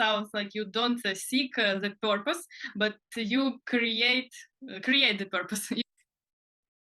sounds like you don't seek the purpose, but you create the purpose.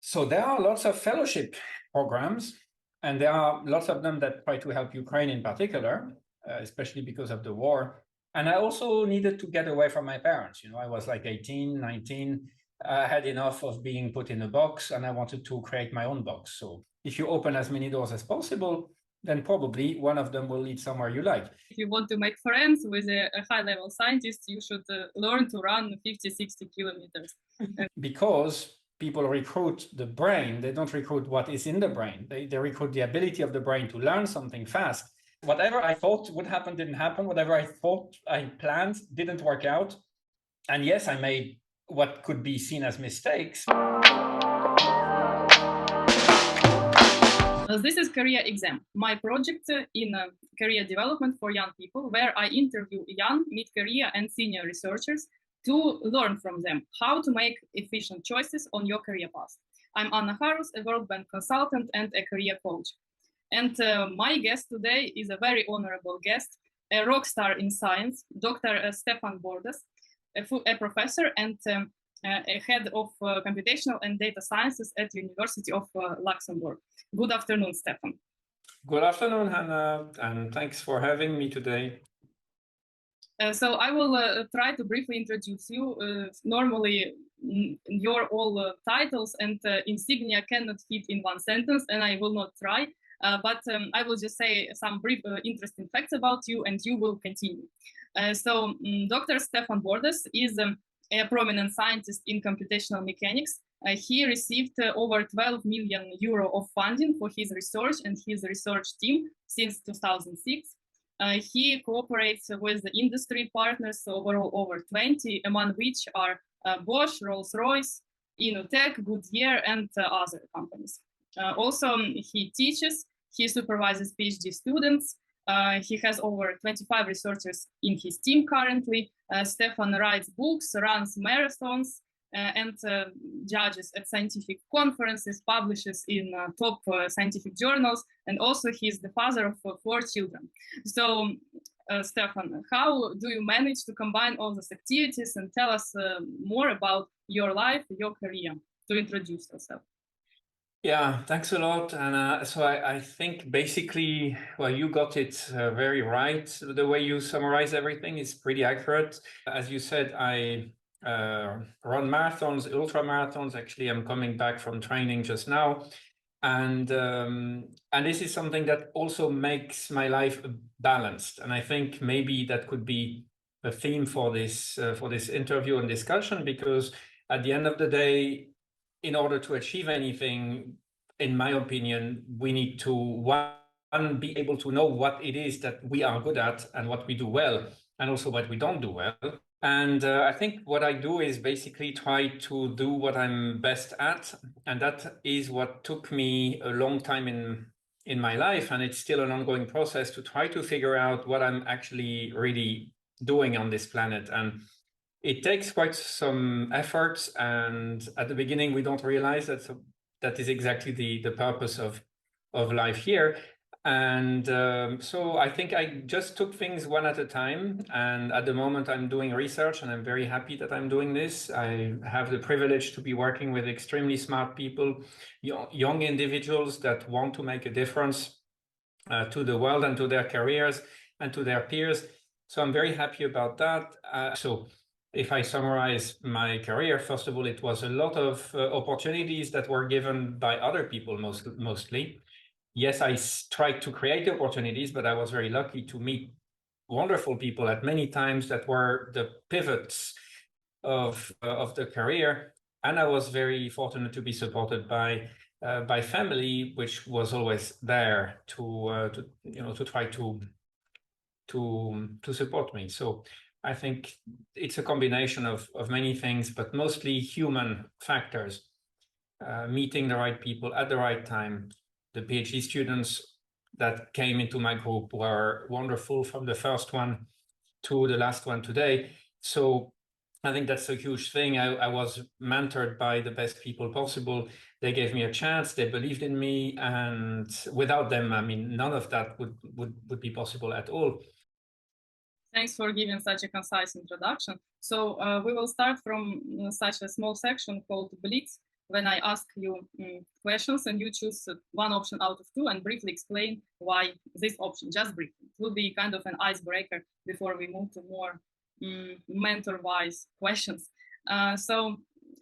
So there are lots of fellowship programs, and there are lots of them that try to help Ukraine in particular, especially because of the war. And I also needed to get away from my parents. You know, I was like 18, 19. I had enough of being put in a box, and I wanted to create my own box. So if you open as many doors as possible, then probably one of them will lead somewhere you like. If you want to make friends with a high-level scientist, you should learn to run 50, 60 kilometers. Because people recruit the brain, they don't recruit what is in the brain. They recruit the ability of the brain to learn something fast. Whatever I thought would happen didn't happen. Whatever I thought I planned didn't work out. And yes, I made what could be seen as mistakes. This is Career Exam, my project in career development for young people, where I interview young, mid-career and senior researchers to learn from them how to make efficient choices on your career path. I'm Anna Harus, a World Bank consultant and a career coach. And my guest today is a very honorable guest, a rock star in science, Dr. Stephane Bordas, a professor and a head of computational and data sciences at the University of Luxembourg. Good afternoon, Stephane. Good afternoon, Hannah, and thanks for having me today. So I will try to briefly introduce you. Normally, your all titles and insignia cannot fit in one sentence, and I will not try. But I will just say some brief interesting facts about you, and you will continue. So Dr. Stephane Bordas is a prominent scientist in computational mechanics. He received over 12 million euro of funding for his research and his research team since 2006. He cooperates with the industry partners, overall over 20, among which are Bosch, Rolls-Royce, Inotech, Goodyear, and other companies. Also, he teaches, he supervises PhD students. He has over 25 researchers in his team currently. Stephane writes books, runs marathons, and judges at scientific conferences, publishes in top scientific journals, and also he's the father of 4 children. So, Stephane, how do you manage to combine all these activities, and tell us more about your life, your career, to introduce yourself? Yeah, thanks a lot. And so I think basically, well, you got it very right. The way you summarize everything is pretty accurate. As you said, I run marathons, ultramarathons. Actually, I'm coming back from training just now. And this is something that also makes my life balanced. And I think maybe that could be a theme for this interview and discussion, because at the end of the day, in order to achieve anything, in my opinion, we need to, one, be able to know what it is that we are good at and what we do well, and also what we don't do well. And I think what I do is basically try to do what I'm best at. And that is what took me a long time in my life. And it's still an ongoing process to try to figure out what I'm actually really doing on this planet. And it takes quite some efforts, and at the beginning we don't realize that is exactly the purpose of life here. And so I think I just took things one at a time, and at the moment I'm doing research, and I'm very happy that I'm doing this. I have the privilege to be working with extremely smart people, young individuals that want to make a difference to the world and to their careers and to their peers. So I'm very happy about that. So if I summarize my career, first of all, it was a lot of opportunities that were given by other people mostly. Yes, I tried to create the opportunities, but I was very lucky to meet wonderful people at many times that were the pivots of the career. And I was very fortunate to be supported by family, which was always there to try to support me. So I think it's a combination of many things, but mostly human factors. Meeting the right people at the right time. The PhD students that came into my group were wonderful, from the first one to the last one today. So I think that's a huge thing. I was mentored by the best people possible. They gave me a chance, they believed in me, and without them, I mean, none of that would be possible at all. Thanks for giving such a concise introduction. So we will start from such a small section called Blitz, when I ask you questions and you choose one option out of two and briefly explain why this option, just briefly. It will be kind of an icebreaker before we move to more mentor-wise questions. So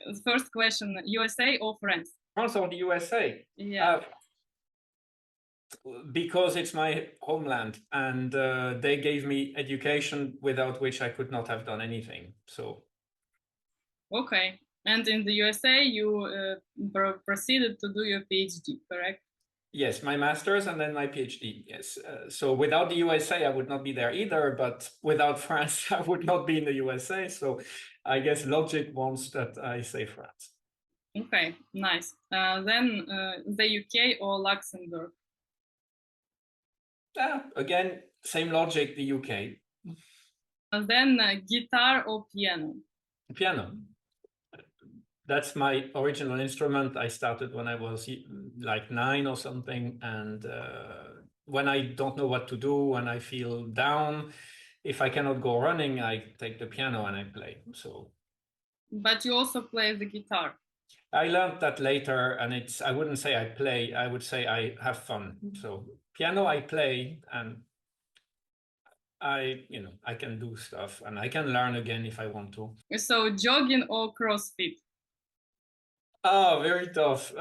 the first question, USA or France? France or the USA? Yeah. Because it's my homeland and they gave me education without which I could not have done anything. So. Okay. And in the USA, you proceeded to do your PhD, correct? Yes, my master's and then my PhD, yes. So without the USA, I would not be there either, but without France, I would not be in the USA. So I guess logic wants that I say France. Okay, nice. Then the UK or Luxembourg? Again, same logic, the UK. Then guitar or piano? Piano. That's my original instrument. I started when I was like 9 or something. And when I don't know what to do, when I feel down, if I cannot go running, I take the piano and I play. So. But you also play the guitar. I learned that later, and I wouldn't say I play, I would say I have fun. So piano I play, and I can do stuff, and I can learn again if I want to. So jogging or CrossFit? Oh, very tough.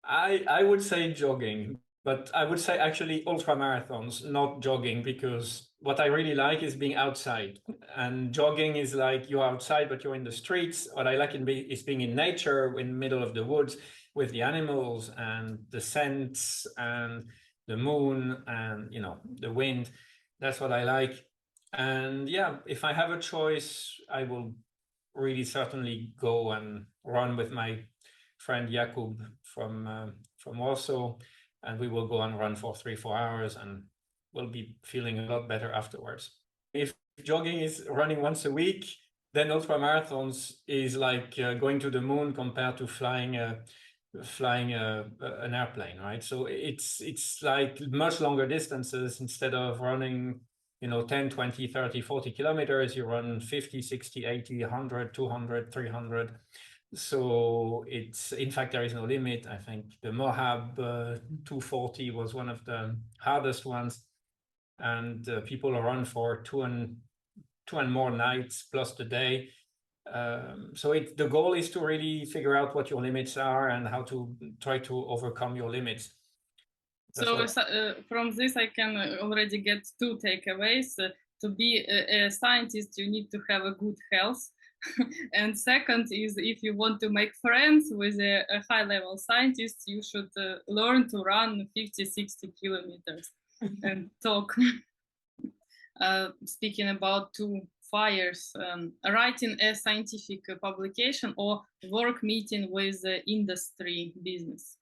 I would say jogging, but I would say actually ultramarathons, not jogging, because what I really like is being outside, and jogging is like you're outside, but you're in the streets. What I like is being in nature, in the middle of the woods with the animals and the scents and the moon and, the wind. That's what I like. And yeah, if I have a choice, I will really certainly go and run with my friend Jakub from Warsaw, and we will go and run for 3-4 hours and we'll be feeling a lot better afterwards. If jogging is running once a week, then ultramarathons is like going to the moon compared to flying an airplane, right? So it's like much longer distances. Instead of running 10, 20, 30, 40 kilometers, you run 50, 60, 80, 100, 200, 300. So in fact, there is no limit. I think the Mohab 240 was one of the hardest ones. And people run for two and more nights plus the day. So the goal is to really figure out what your limits are and how to try to overcome your limits. So from this, I can already get 2 takeaways. To be a scientist, you need to have a good health. And second is, if you want to make friends with a high-level scientist, you should learn to run 50, 60 kilometers and talk. Speaking about 2 fires, writing a scientific publication or work meeting with the industry business.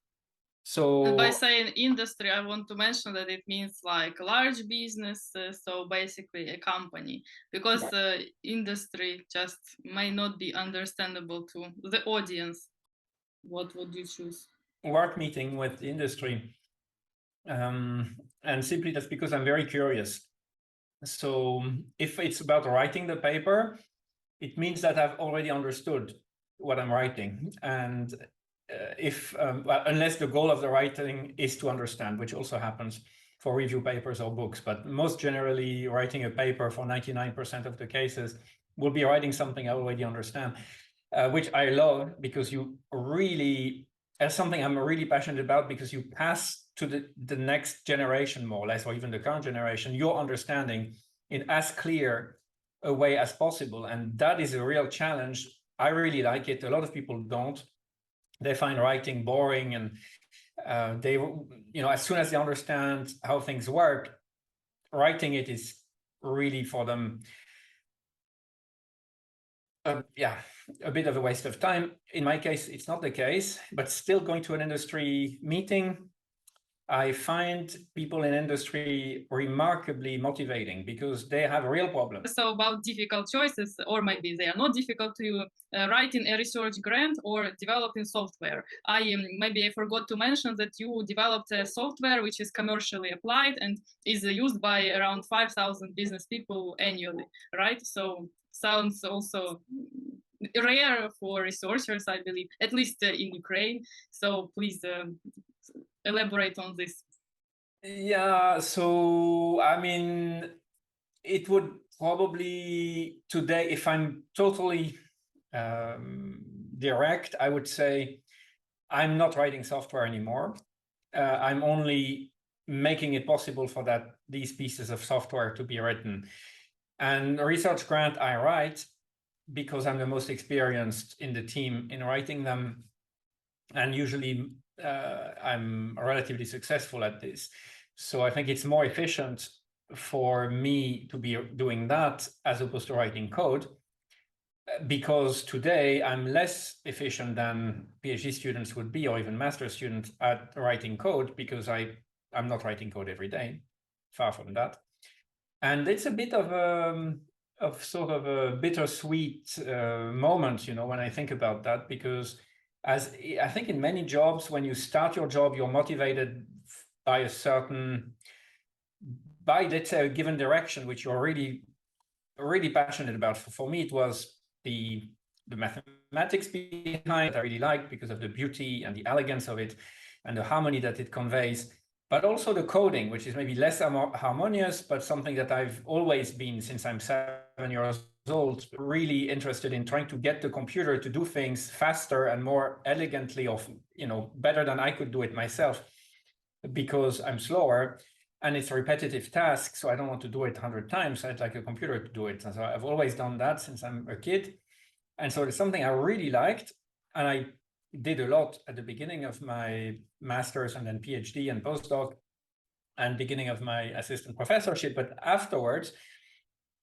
So, and by saying industry, I want to mention that it means like large business, so basically a company, because industry just may not be understandable to the audience. What would you choose? Work meeting with industry. And simply that's because I'm very curious. So if it's about writing the paper, it means that I've already understood what I'm writing. And unless the goal of the writing is to understand, which also happens for review papers or books, but most generally writing a paper for 99% of the cases will be writing something I already understand, which I love, because you really, as something I'm really passionate about, because you pass to the next generation, more or less, or even the current generation, your understanding in as clear a way as possible. And that is a real challenge. I really like it. A lot of people don't. They find writing boring, and they, as soon as they understand how things work, writing it is really for them, a bit of a waste of time. In my case, it's not the case, but still going to an industry meeting, I find people in industry remarkably motivating because they have real problems. So about difficult choices, or maybe they are not difficult to you, writing a research grant or developing software. Maybe I forgot to mention that you developed a software which is commercially applied and is used by around 5,000 business people annually, right? So sounds also rare for researchers, I believe, at least in Ukraine. So please elaborate on this. Yeah, so I mean, it would probably today, if I'm totally direct, I would say I'm not writing software anymore. I'm only making it possible for these pieces of software to be written. And a research grant I write because I'm the most experienced in the team in writing them. And usually I'm relatively successful at this. So I think it's more efficient for me to be doing that as opposed to writing code, because today I'm less efficient than PhD students would be, or even master students at writing code, because I'm not writing code every day, far from that. And it's a bit of sort of a bittersweet moment, you know, when I think about that, because as I think in many jobs, when you start your job, you're motivated by let's say a given direction, which you're really passionate about. For me, it was the mathematics behind it I really liked because of the beauty and the elegance of it and the harmony that it conveys, but also the coding, which is maybe less harmonious, but something that I've always been, since I'm 7 years old, really interested in trying to get the computer to do things faster and more elegantly, or, you know, better than I could do it myself, because I'm slower and it's a repetitive task. So I don't want to do it 100 times. I'd like a computer to do it. And so I've always done that since I'm a kid. And so it's something I really liked. And I did a lot at the beginning of my master's and then PhD and postdoc and beginning of my assistant professorship. But afterwards,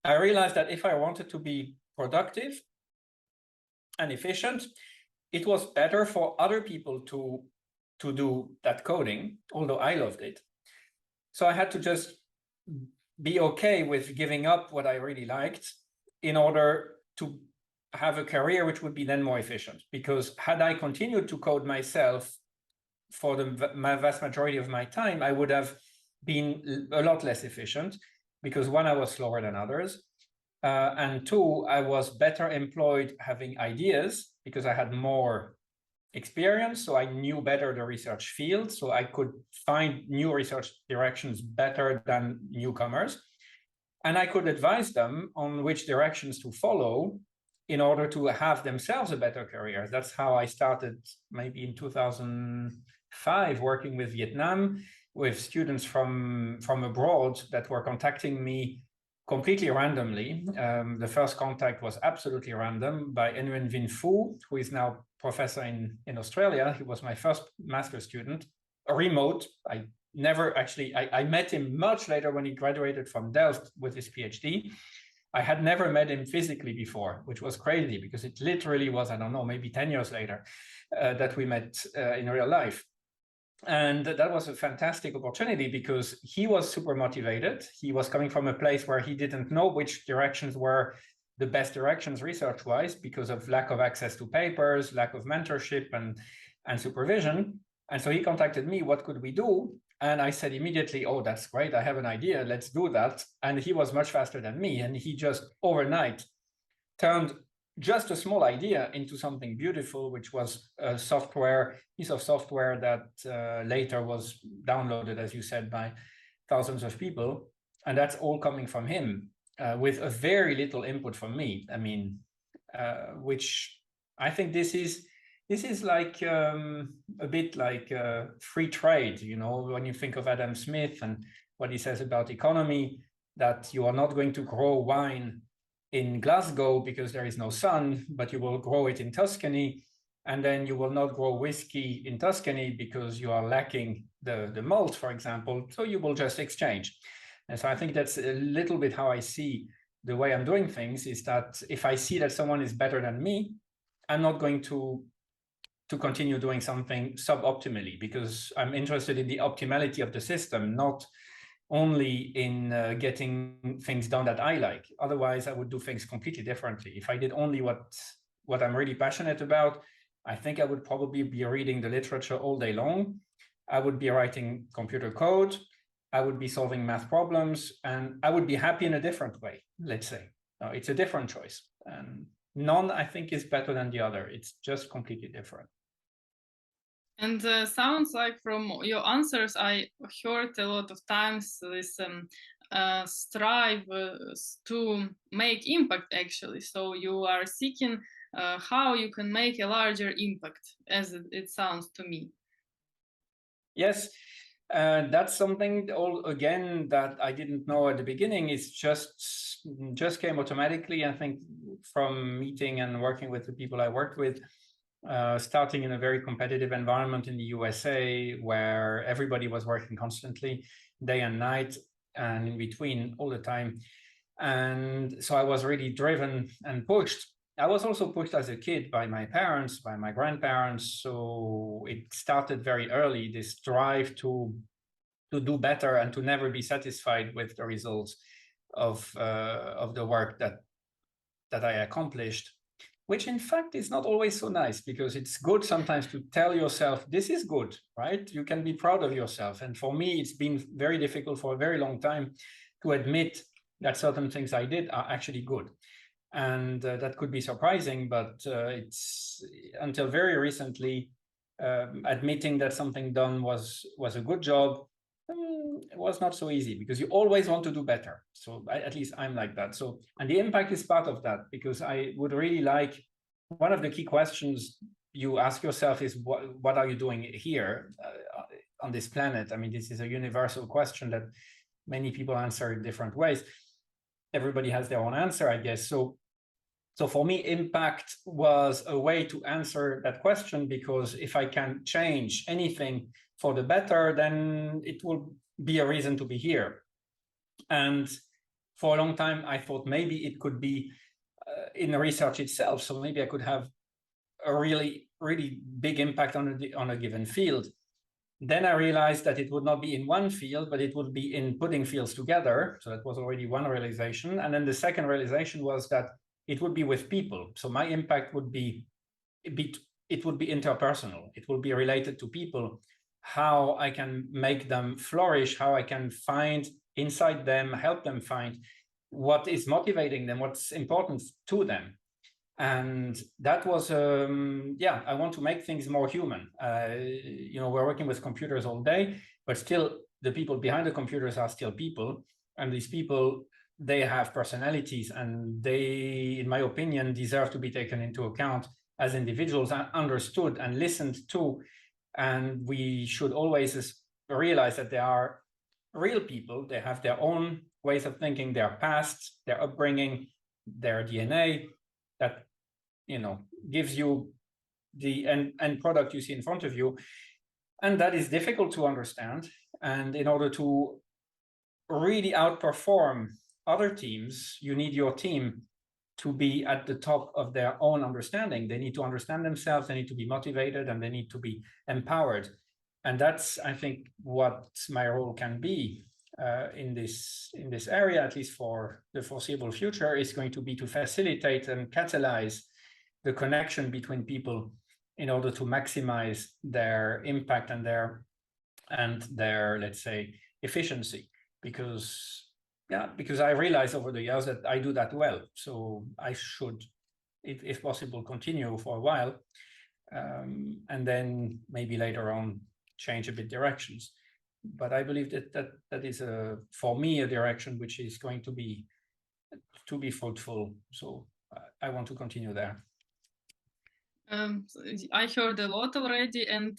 I realized that if I wanted to be productive and efficient, it was better for other people to do that coding, although I loved it. So I had to just be okay with giving up what I really liked in order to have a career which would be then more efficient. Because had I continued to code myself for the vast majority of my time, I would have been a lot less efficient, because one, I was slower than others, and two, I was better employed having ideas because I had more experience, so I knew better the research field, so I could find new research directions better than newcomers, and I could advise them on which directions to follow in order to have themselves a better career. That's how I started, maybe in 2005, working with Vietnam, with students from abroad that were contacting me completely randomly. The first contact was absolutely random by Nguyen Vinh Phu, who is now professor in Australia. He was my first master's student, a remote. I met him much later when he graduated from Delft with his PhD. I had never met him physically before, which was crazy because it literally was, I don't know, maybe 10 years later that we met in real life. And that was a fantastic opportunity because he was super motivated. He was coming from a place where he didn't know which directions were the best directions research-wise because of lack of access to papers, lack of mentorship and supervision. And so he contacted me, what could we do? And I said immediately, oh, that's great. I have an idea. Let's do that. And he was much faster than me. And he just overnight turned just a small idea into something beautiful, which was a piece of software that later was downloaded, as you said, by thousands of people. And that's all coming from him with a very little input from me. I mean, which I think this is like a bit like free trade, you know, when you think of Adam Smith and what he says about economy, that you are not going to grow wine in Glasgow because there is no sun, but you will grow it in Tuscany, and then you will not grow whiskey in Tuscany because you are lacking the malt, for example, so you will just exchange. And so I think that's a little bit how I see the way I'm doing things, is that if I see that someone is better than me, I'm not going to to continue doing something suboptimally, because I'm interested in the optimality of the system, not only in getting things done that I like. Otherwise, I would do things completely differently. If I did only what I'm really passionate about, I think I would probably be reading the literature all day long. I would be writing computer code. I would be solving math problems, and I would be happy in a different way, let's say. It's a different choice. And none, I think, is better than the other. It's just completely different. And sounds like from your answers, I heard a lot of times this strive to make impact, actually. So you are seeking how you can make a larger impact, as it sounds to me. Yes, that's something, again, that I didn't know at the beginning. It's just came automatically, I think, from meeting and working with the people I worked with. Starting in a very competitive environment in the USA, where everybody was working constantly, day and night, and in between all the time. And so I was really driven and pushed. I was also pushed as a kid by my parents, by my grandparents. So it started very early, this drive to do better and to never be satisfied with the results of the work that I accomplished. Which in fact is not always so nice, because it's good sometimes to tell yourself, this is good, right? You can be proud of yourself. And for me, it's been very difficult for a very long time to admit that certain things I did are actually good. And that could be surprising, but it's until very recently, admitting that something done was a good job, it was not so easy, because you always want to do better. So at least I'm like that. So, and the impact is part of that, because I would really like, one of the key questions you ask yourself is, what are you doing here on this planet? I mean, this is a universal question that many people answer in different ways. Everybody has their own answer, I guess. So for me, impact was a way to answer that question, because if I can change anything for the better, then it will be a reason to be here. And for a long time, I thought maybe it could be in the research itself. So maybe I could have a really, really big impact on a given field. Then I realized that it would not be in one field, but it would be in putting fields together. So that was already one realization. And then the second realization was that it would be with people. So my impact would be it would be interpersonal. It will be related to people, how I can make them flourish, how I can find inside them, help them find what is motivating them, what's important to them. And that was, I want to make things more human. We're working with computers all day, but still the people behind the computers are still people. And these people, they have personalities, and they, in my opinion, deserve to be taken into account as individuals and understood and listened to. And we should always realize that they are real people. They have their own ways of thinking, their past, their upbringing, their DNA, that gives you the end product you see in front of you. And that is difficult to understand. And in order to really outperform other teams, you need your team to be at the top of their own understanding. They need to understand themselves, they need to be motivated, and they need to be empowered. And that's, I think, what my role can be in this area, at least for the foreseeable future, is going to be to facilitate and catalyze the connection between people in order to maximize their impact and their, let's say, efficiency. Because I realized over the years that I do that well. So I should, if possible, continue for a while, and then maybe later on change a bit directions. But I believe that is for me a direction which is going to be fruitful. So I want to continue there. I heard a lot already, and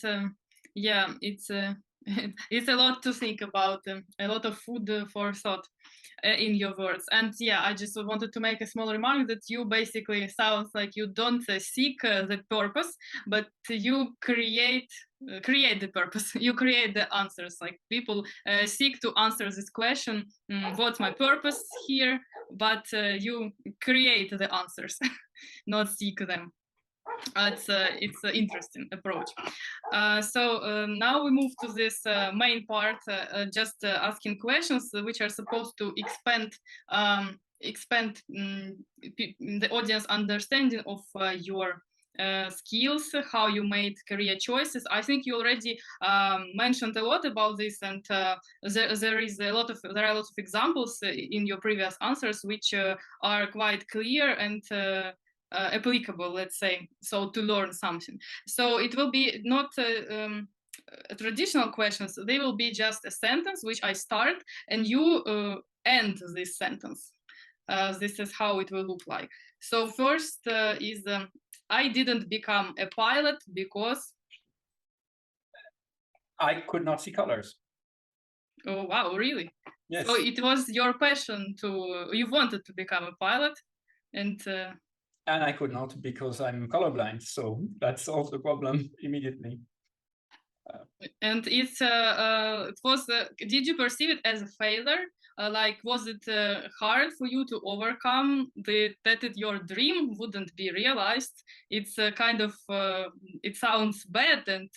it's a lot to think about, a lot of food for thought in your words. And I just wanted to make a small remark that you basically sounds like you don't seek the purpose, but you create the purpose. You create the answers. Like people seek to answer this question, what's my purpose here? But you create the answers, not seek them. It's an interesting approach. So now we move to this main part, just asking questions which are supposed to expand the audience understanding of your skills, how you made career choices. I think you already mentioned a lot about this, and there are a lot of examples in your previous answers which are quite clear and applicable, let's say, so to learn something. So it will be not traditional questions, they will be just a sentence which I start and you end this sentence. This is how it will look like. So first is I didn't become a pilot because I could not see colors. Oh wow, really? Yes. So it was your passion you wanted to become a pilot, and I could not because I'm colorblind, so that solves the problem immediately. And it was. Did you perceive it as a failure? Like, was it hard for you to overcome that your dream wouldn't be realized? It's kind of. It sounds bad, and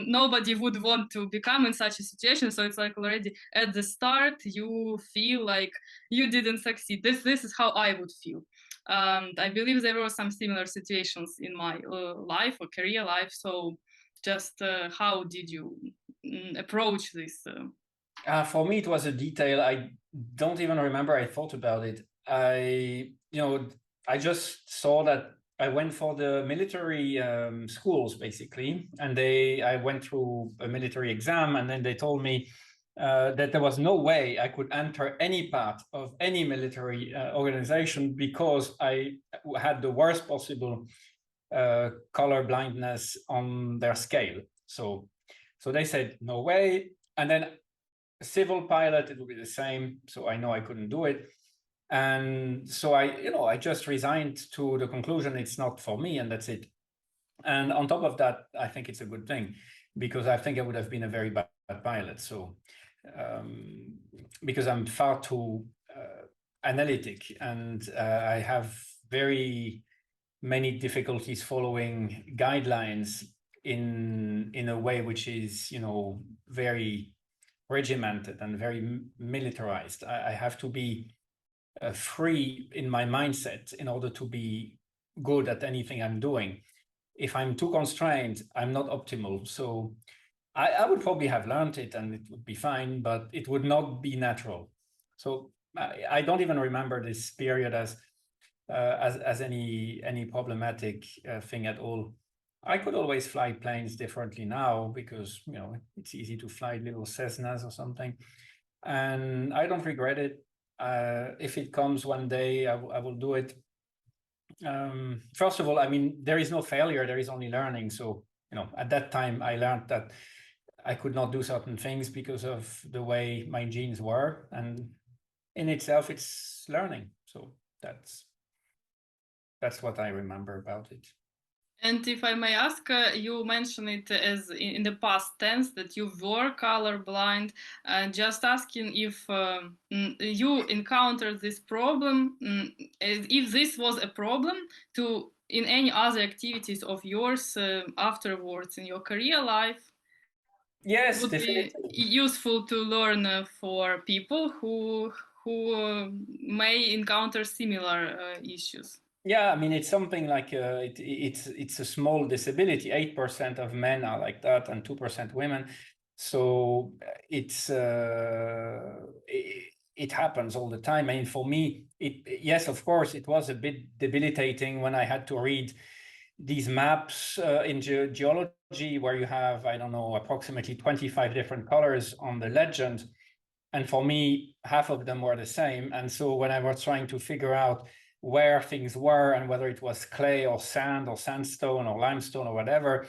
nobody would want to become in such a situation. So it's like already at the start you feel like you didn't succeed. This is how I would feel. I believe there were some similar situations in my life or career life. So just how did you approach this? For me, it was a detail. I don't even remember I thought about it. I just saw that I went for the military schools, basically. And I went through a military exam, and then they told me that there was no way I could enter any part of any military organization because I had the worst possible color blindness on their scale. So they said, no way. And then civil pilot, it would be the same. So I know I couldn't do it. And so I just resigned to the conclusion it's not for me, and that's it. And on top of that, I think it's a good thing, because I think I would have been a very bad pilot. So because I'm far too analytic, and I have very many difficulties following guidelines in a way which is, very regimented and very militarized. I have to be free in my mindset in order to be good at anything I'm doing. If I'm too constrained, I'm not optimal. So I would probably have learned it and it would be fine, but it would not be natural. So I don't even remember this period as any problematic thing at all. I could always fly planes differently now because, it's easy to fly little Cessnas or something. And I don't regret it. If it comes one day, I will do it. First of all, there is no failure, there is only learning. So, at that time, I learned that I could not do certain things because of the way my genes were. And in itself, it's learning. So that's what I remember about it. And if I may ask, you mentioned it as in the past tense that you were colorblind. Just asking if you encountered this problem, if this was a problem in any other activities of yours afterwards in your career life. Yes, it would definitely be useful to learn for people who may encounter similar issues. Yeah, it's something like it's a small disability. 8% of men are like that, and 2% women. So it happens all the time. For me, yes, of course, it was a bit debilitating when I had to read these maps in geology where you have, I don't know, approximately 25 different colors on the legend. And for me, half of them were the same. And so when I was trying to figure out where things were and whether it was clay or sand or sandstone or limestone or whatever,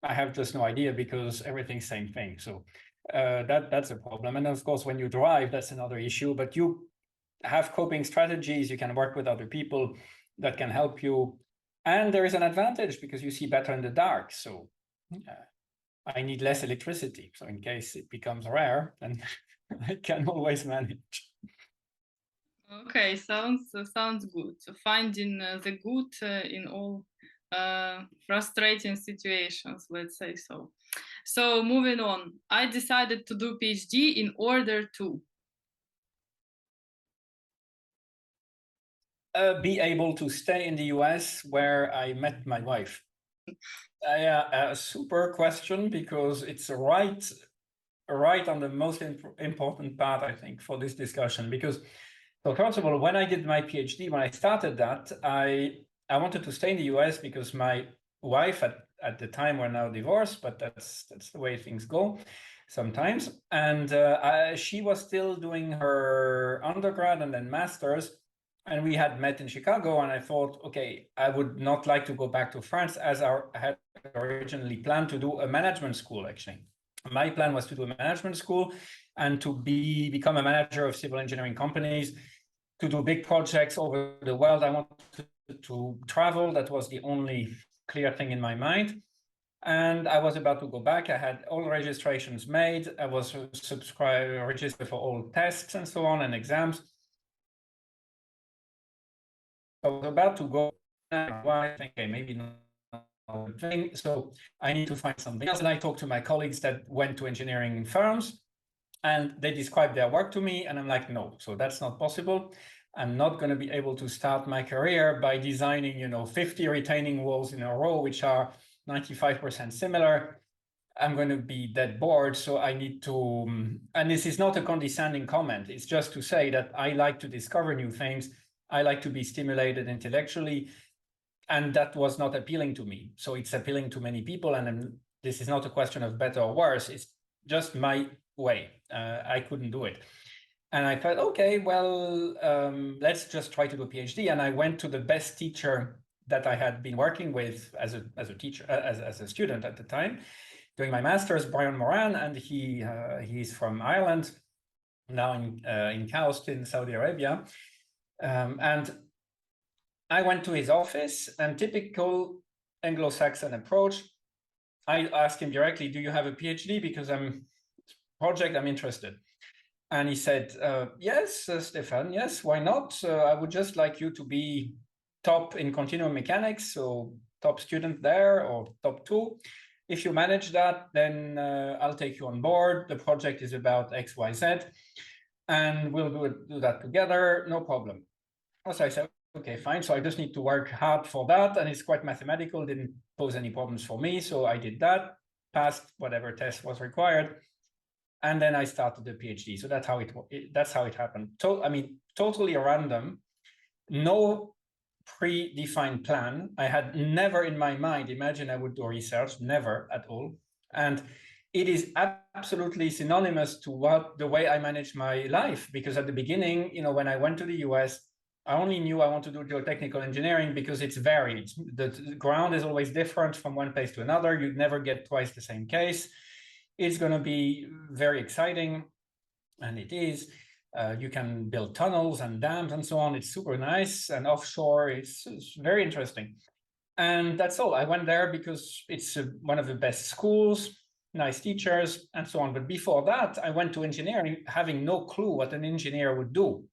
I have just no idea because everything's same thing. So that's a problem. And of course, when you drive, that's another issue, but you have coping strategies. You can work with other people that can help you. And there is an advantage because you see better in the dark. So I need less electricity. So in case it becomes rare, then I can always manage. Okay, sounds good. So finding the good in all frustrating situations, let's say so. So moving on, I decided to do PhD in order to be able to stay in the US where I met my wife. A super question, because it's right on the most important part, I think, for this discussion. Because, so first of all, when I did my PhD, when I started that, I wanted to stay in the US because my wife at the time, we're now divorced, but that's the way things go sometimes. And she was still doing her undergrad and then master's. And we had met in Chicago, and I thought, okay, I would not like to go back to France, as I had originally planned to do a management school, actually. My plan was to do a management school and to become a manager of civil engineering companies, to do big projects over the world. I wanted to travel. That was the only clear thing in my mind. And I was about to go back. I had all registrations made. I was registered for all tests and so on, and exams. I was about to go, and I think, okay, maybe not thing. So I need to find something else. And I talked to my colleagues that went to engineering firms, and they described their work to me. And I'm like, no, so that's not possible. I'm not going to be able to start my career by designing, 50 retaining walls in a row, which are 95% similar. I'm going to be dead bored. So I need to, and this is not a condescending comment. It's just to say that I like to discover new things. I like to be stimulated intellectually, and that was not appealing to me. So it's appealing to many people, and this is not a question of better or worse. It's just my way. I couldn't do it. And I thought, okay, well, let's just try to do a PhD. And I went to the best teacher that I had been working with as a teacher, as a student at the time, doing my master's, Brian Moran, and he's from Ireland, now in Kaust in Saudi Arabia. And I went to his office, and typical Anglo-Saxon approach, I asked him directly, do you have a PhD? Because I'm interested. And he said, yes, Stefan, yes, why not? I would just like you to be top in continuum mechanics, so top student there, or top 2. If you manage that, then I'll take you on board. The project is about X, Y, Z, and we'll do that together, no problem. So I said, okay, fine. So I just need to work hard for that. And it's quite mathematical, didn't pose any problems for me. So I did that, passed whatever test was required. And then I started the PhD. So that's how it happened. Totally random, no predefined plan. I had never in my mind imagined I would do research, never at all. And it is absolutely synonymous to the way I manage my life. Because at the beginning, when I went to the US, I only knew I want to do geotechnical engineering because it's varied. The ground is always different from one place to another. You'd never get twice the same case. It's going to be very exciting, and it is. You can build tunnels and dams and so on. It's super nice, and offshore, it's very interesting. And that's all. I went there because it's one of the best schools, nice teachers, and so on. But before that, I went to engineering having no clue what an engineer would do.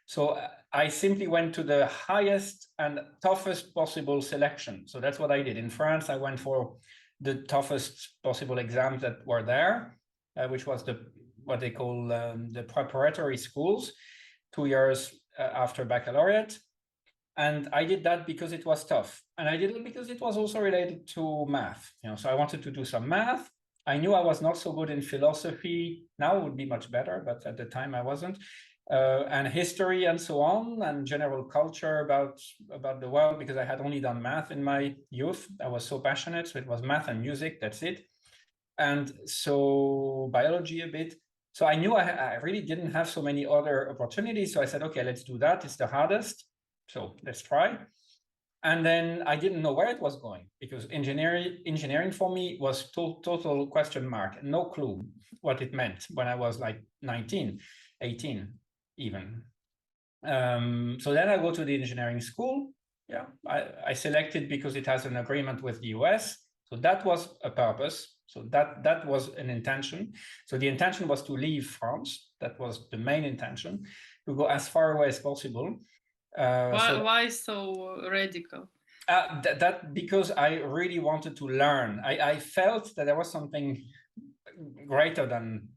So I simply went to the highest and toughest possible selection. So that's what I did. In France, I went for the toughest possible exams that were there, which was what they call the preparatory schools, 2 years after baccalaureate. And I did that because it was tough. And I did it because it was also related to math. So I wanted to do some math. I knew I was not so good in philosophy. Now it would be much better, but at the time I wasn't. And history and so on, and general culture about the world, because I had only done math in my youth. I was so passionate, so it was math and music, that's it. And so biology a bit. So I knew I really didn't have so many other opportunities. So I said, okay, let's do that. It's the hardest. So let's try. And then I didn't know where it was going, because engineering for me was total question mark, no clue what it meant when I was like 19, 18 even. So then I go to the engineering school. Yeah, I selected because it has an agreement with the US. So that was a purpose. So that was an intention. So the intention was to leave France. That was the main intention, to go as far away as possible. Why so radical? That because I really wanted to learn. I felt that there was something greater than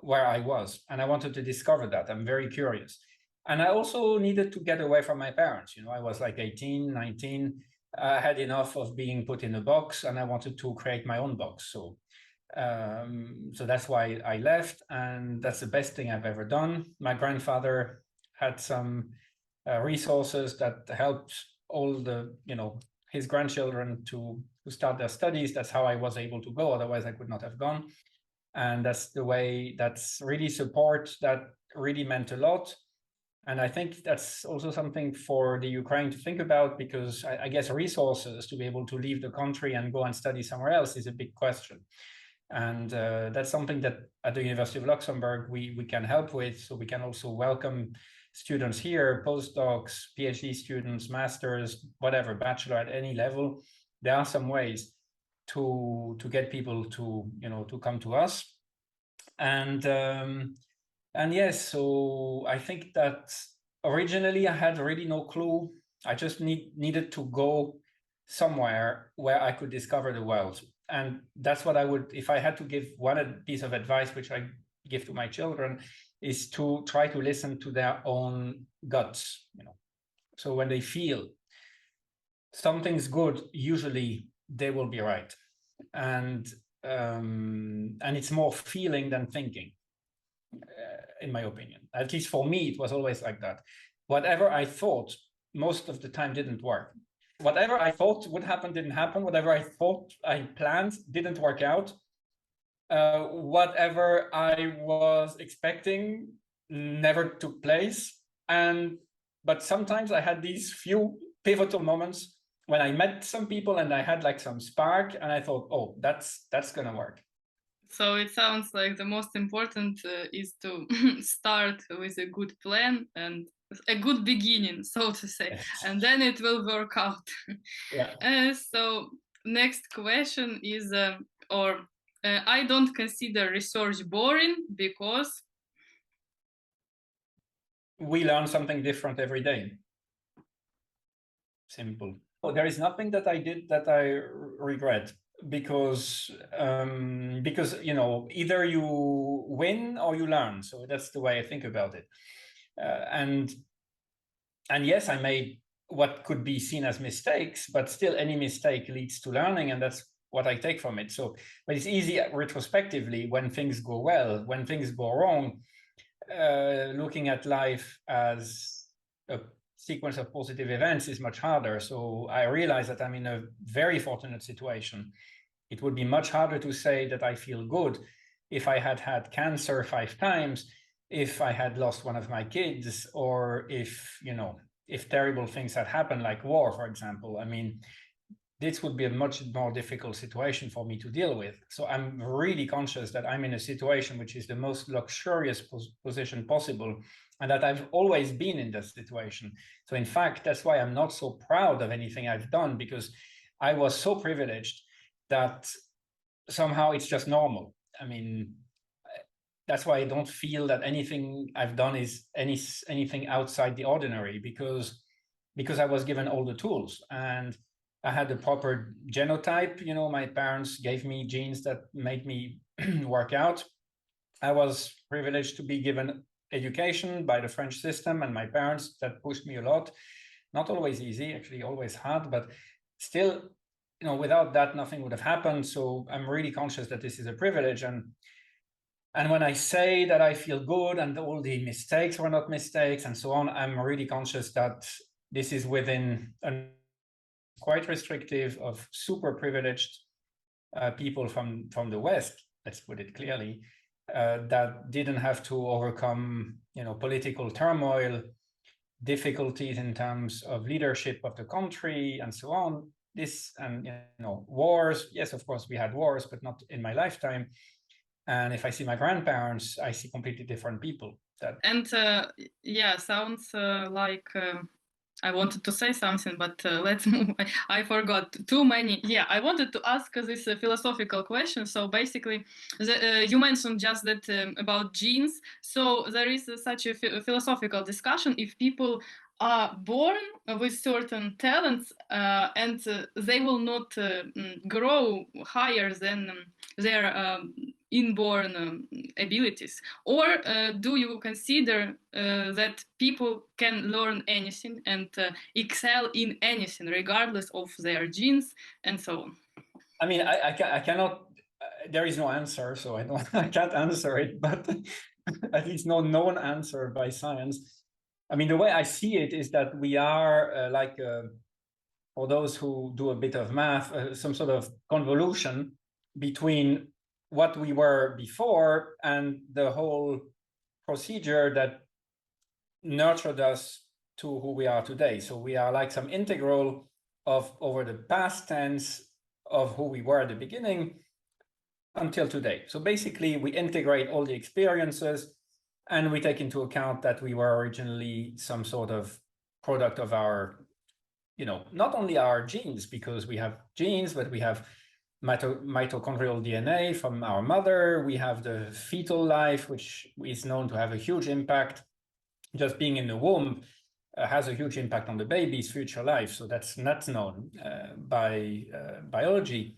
where I was, and I wanted to discover that. I'm very curious. And I also needed to get away from my parents. You know, I was like 18, 19. I had enough of being put in a box, and I wanted to create my own box. So that's why I left, and that's the best thing I've ever done. My grandfather had some resources that helped all the, his grandchildren to start their studies. That's how I was able to go. Otherwise, I could not have gone. And that's the way, that's really support that really meant a lot. And I think that's also something for the Ukraine to think about, because I guess resources to be able to leave the country and go and study somewhere else is a big question. And that's something that at the University of Luxembourg, we can help with. So we can also welcome students here, postdocs, PhD students, masters, whatever, bachelor at any level. There are some ways to get people to, to come to us. And yes, so I think that originally I had really no clue. I just needed to go somewhere where I could discover the world. And that's what I would, if I had to give one piece of advice, which I give to my children, is to try to listen to their own guts, So when they feel something's good, usually they will be right. And it's more feeling than thinking, in my opinion. At least for me, it was always like that. Whatever I thought most of the time didn't work. Whatever I thought would happen didn't happen. Whatever I thought I planned didn't work out. Whatever I was expecting never took place. But sometimes I had these few pivotal moments when I met some people and I had like some spark, and I thought, oh, that's gonna work. So it sounds like the most important is to start with a good plan and a good beginning, so to say, and then it will work out. Yeah. So next question is, I don't consider research boring because we learn something different every day. Simple. There is nothing that I did that I regret, because either you win or you learn. So that's the way I think about it. And yes, I made what could be seen as mistakes, but still any mistake leads to learning, and that's what I take from it. So, but it's easy retrospectively when things go well. When things go wrong, looking at life as a sequence of positive events is much harder. So I realize that I'm in a very fortunate situation. It would be much harder to say that I feel good if I had had cancer 5 times, if I had lost one of my kids, or if terrible things had happened, like war, for example. I mean, this would be a much more difficult situation for me to deal with. So I'm really conscious that I'm in a situation which is the most luxurious position possible, and that I've always been in this situation. So in fact, that's why I'm not so proud of anything I've done, because I was so privileged that somehow it's just normal. I mean, that's why I don't feel that anything I've done is anything outside the ordinary, because I was given all the tools, and I had the proper genotype. My parents gave me genes that made me work out. I was privileged to be given education by the French system and my parents, that pushed me a lot. Not always easy, actually always hard, but still, without that, nothing would have happened. So I'm really conscious that this is a privilege. And when I say that I feel good and all the mistakes were not mistakes and so on, I'm really conscious that this is within a quite restrictive of super privileged people from the West, let's put it clearly, that didn't have to overcome, political turmoil, difficulties in terms of leadership of the country and so on. This, and wars. Yes, of course we had wars, but not in my lifetime. And if I see my grandparents, I see completely different people. Sounds like I wanted to say something, but let's move. I forgot too many. I wanted to ask this philosophical question. So basically, you mentioned just that about genes. So there is such a philosophical discussion if people are born with certain talents and they will not grow higher than their inborn abilities? Or do you consider that people can learn anything and excel in anything regardless of their genes and so on? I mean, I cannot, there is no answer, so I can't answer it, but at least no known answer by science. I mean, the way I see it is that we are for those who do a bit of math, some sort of convolution between what we were before and the whole procedure that nurtured us to who we are today. So we are like some integral of over the past tense of who we were at the beginning until today. So basically we integrate all the experiences and we take into account that we were originally some sort of product of our, you know, not only our genes, because we have genes, but we have mitochondrial DNA from our mother. We have the fetal life, which is known to have a huge impact. Just being in the womb has a huge impact on the baby's future life. So that's known by biology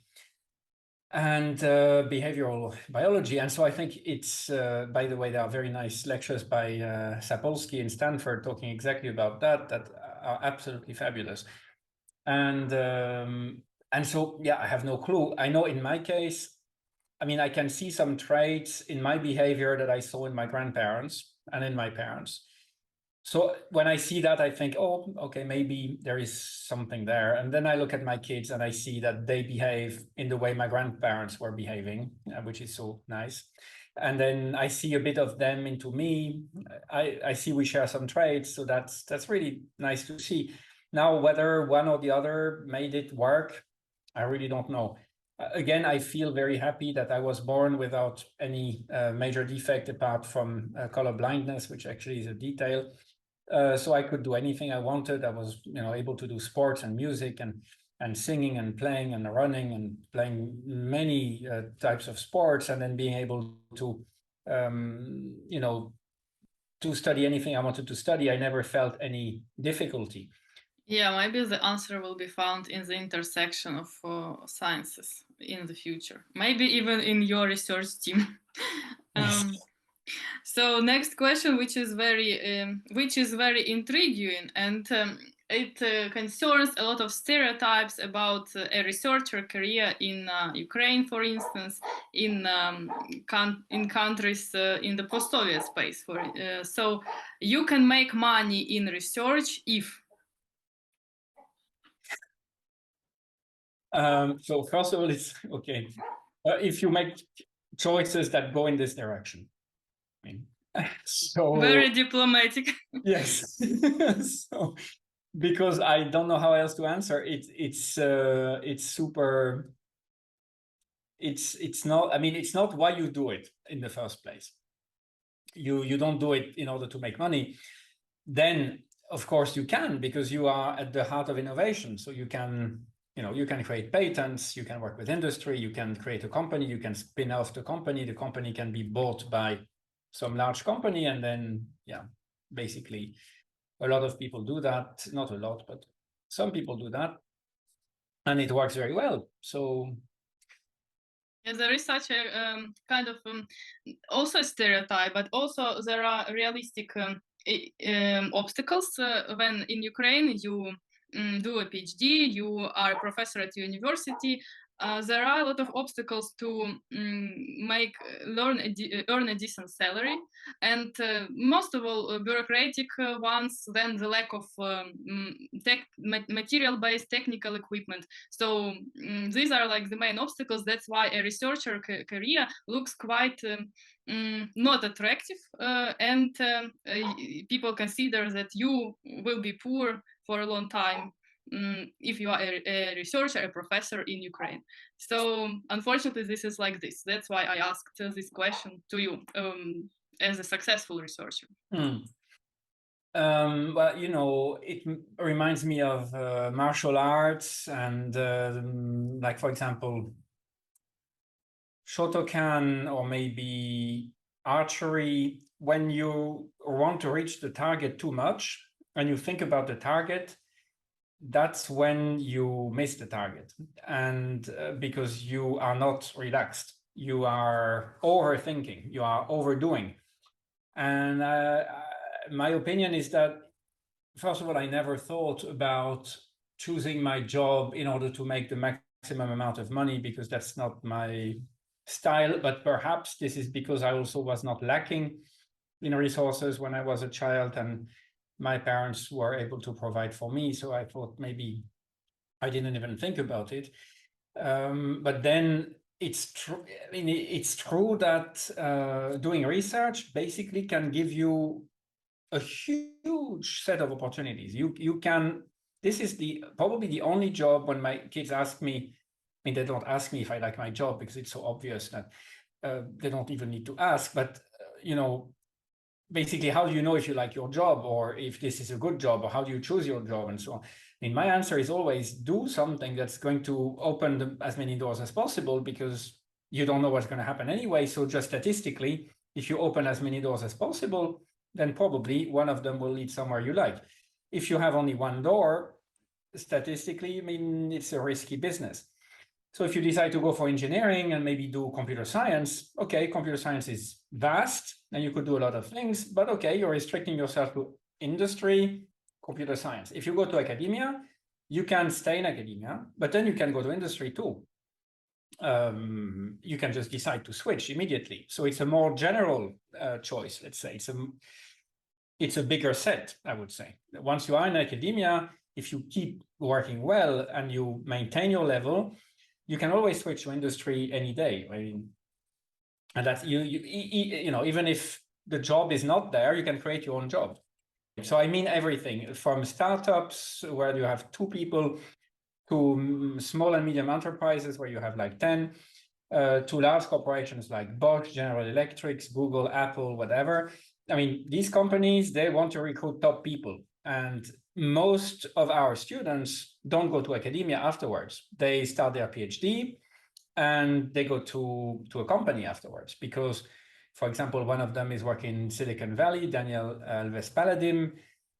and behavioral biology. And so I think it's, by the way, there are very nice lectures by Sapolsky in Stanford talking exactly about that are absolutely fabulous. And so, yeah, I have no clue. I know in my case, I mean, I can see some traits in my behavior that I saw in my grandparents and in my parents. So when I see that, I think, oh, okay, maybe there is something there. And then I look at my kids and I see that they behave in the way my grandparents were behaving, which is so nice. And then I see a bit of them into me. I see we share some traits. So that's really nice to see. Now, whether one or the other made it work, I really don't know. Again, I feel very happy that I was born without any major defect apart from color blindness, which actually is a detail. So I could do anything I wanted. I was, you know, able to do sports and music and singing and playing and running and playing many types of sports, and then being able to, you know, to study anything I wanted to study. I never felt any difficulty. Yeah, maybe the answer will be found in the intersection of sciences in the future. Maybe even in your research team. So next question, which is very intriguing, and it concerns a lot of stereotypes about a researcher career in Ukraine, for instance, in countries in the post-Soviet space. So you can make money in research if. So first of all, it's okay if you make choices that go in this direction. I mean, so very diplomatic. Yes. So because I don't know how else to answer it. It's super. It's not. I mean, it's not why you do it in the first place. You don't do it in order to make money. Then of course you can, because you are at the heart of innovation. So you can. You can create patents, you can work with industry, you can create a company, you can spin off the company can be bought by some large company, and then, yeah, basically a lot of people do that. Not a lot, but some people do that, and it works very well. So yeah, there is such a kind of also a stereotype, but also there are realistic obstacles when in Ukraine you do a PhD, you are a professor at university. There are a lot of obstacles to earn a decent salary, and most of all bureaucratic ones. Then the lack of material-based technical equipment. So these are like the main obstacles. That's why a researcher career looks quite not attractive, and people consider that you will be poor for a long time if you are a researcher, a professor in Ukraine. So unfortunately, this is like this. That's why I asked this question to you as a successful researcher. Well, it reminds me of martial arts and like, for example, Shotokan or maybe archery. When you want to reach the target too much, and you think about the target, that's when you miss the target. And because you are not relaxed, you are overthinking, you are overdoing. And my opinion is that, first of all, I never thought about choosing my job in order to make the maximum amount of money, because that's not my style. But perhaps this is because I also was not lacking in resources when I was a child, and my parents were able to provide for me. So I thought maybe I didn't even think about it. But then it's true. I mean, it's true that doing research basically can give you a huge set of opportunities. You can. This is probably the only job when my kids ask me. I mean, they don't ask me if I like my job because it's so obvious that they don't even need to ask. But you know, basically, how do you know if you like your job, or if this is a good job, or how do you choose your job, and so on? I mean, my answer is always do something that's going to open as many doors as possible, because you don't know what's going to happen anyway. So just statistically, if you open as many doors as possible, then probably one of them will lead somewhere you like. If you have only one door, statistically, I mean, it's a risky business. So if you decide to go for engineering and maybe do computer science, okay, computer science is vast and you could do a lot of things, but okay, you're restricting yourself to industry, computer science. If you go to academia, you can stay in academia, but then you can go to industry too. You can just decide to switch immediately. So it's a more general choice, let's say. It's a bigger set, I would say. Once you are in academia, if you keep working well and you maintain your level, you can always switch to industry any day. I mean, and that's you know, even if the job is not there, you can create your own job. So I mean everything from startups where you have 2 people, to small and medium enterprises where you have like 10, to large corporations like Bosch, General Electric, Google, Apple, whatever. I mean, these companies, they want to recruit top people. And most of our students don't go to academia afterwards. They start their PhD and they go to a company afterwards, because, for example, one of them is working in Silicon Valley, Daniel Alves-Paladim.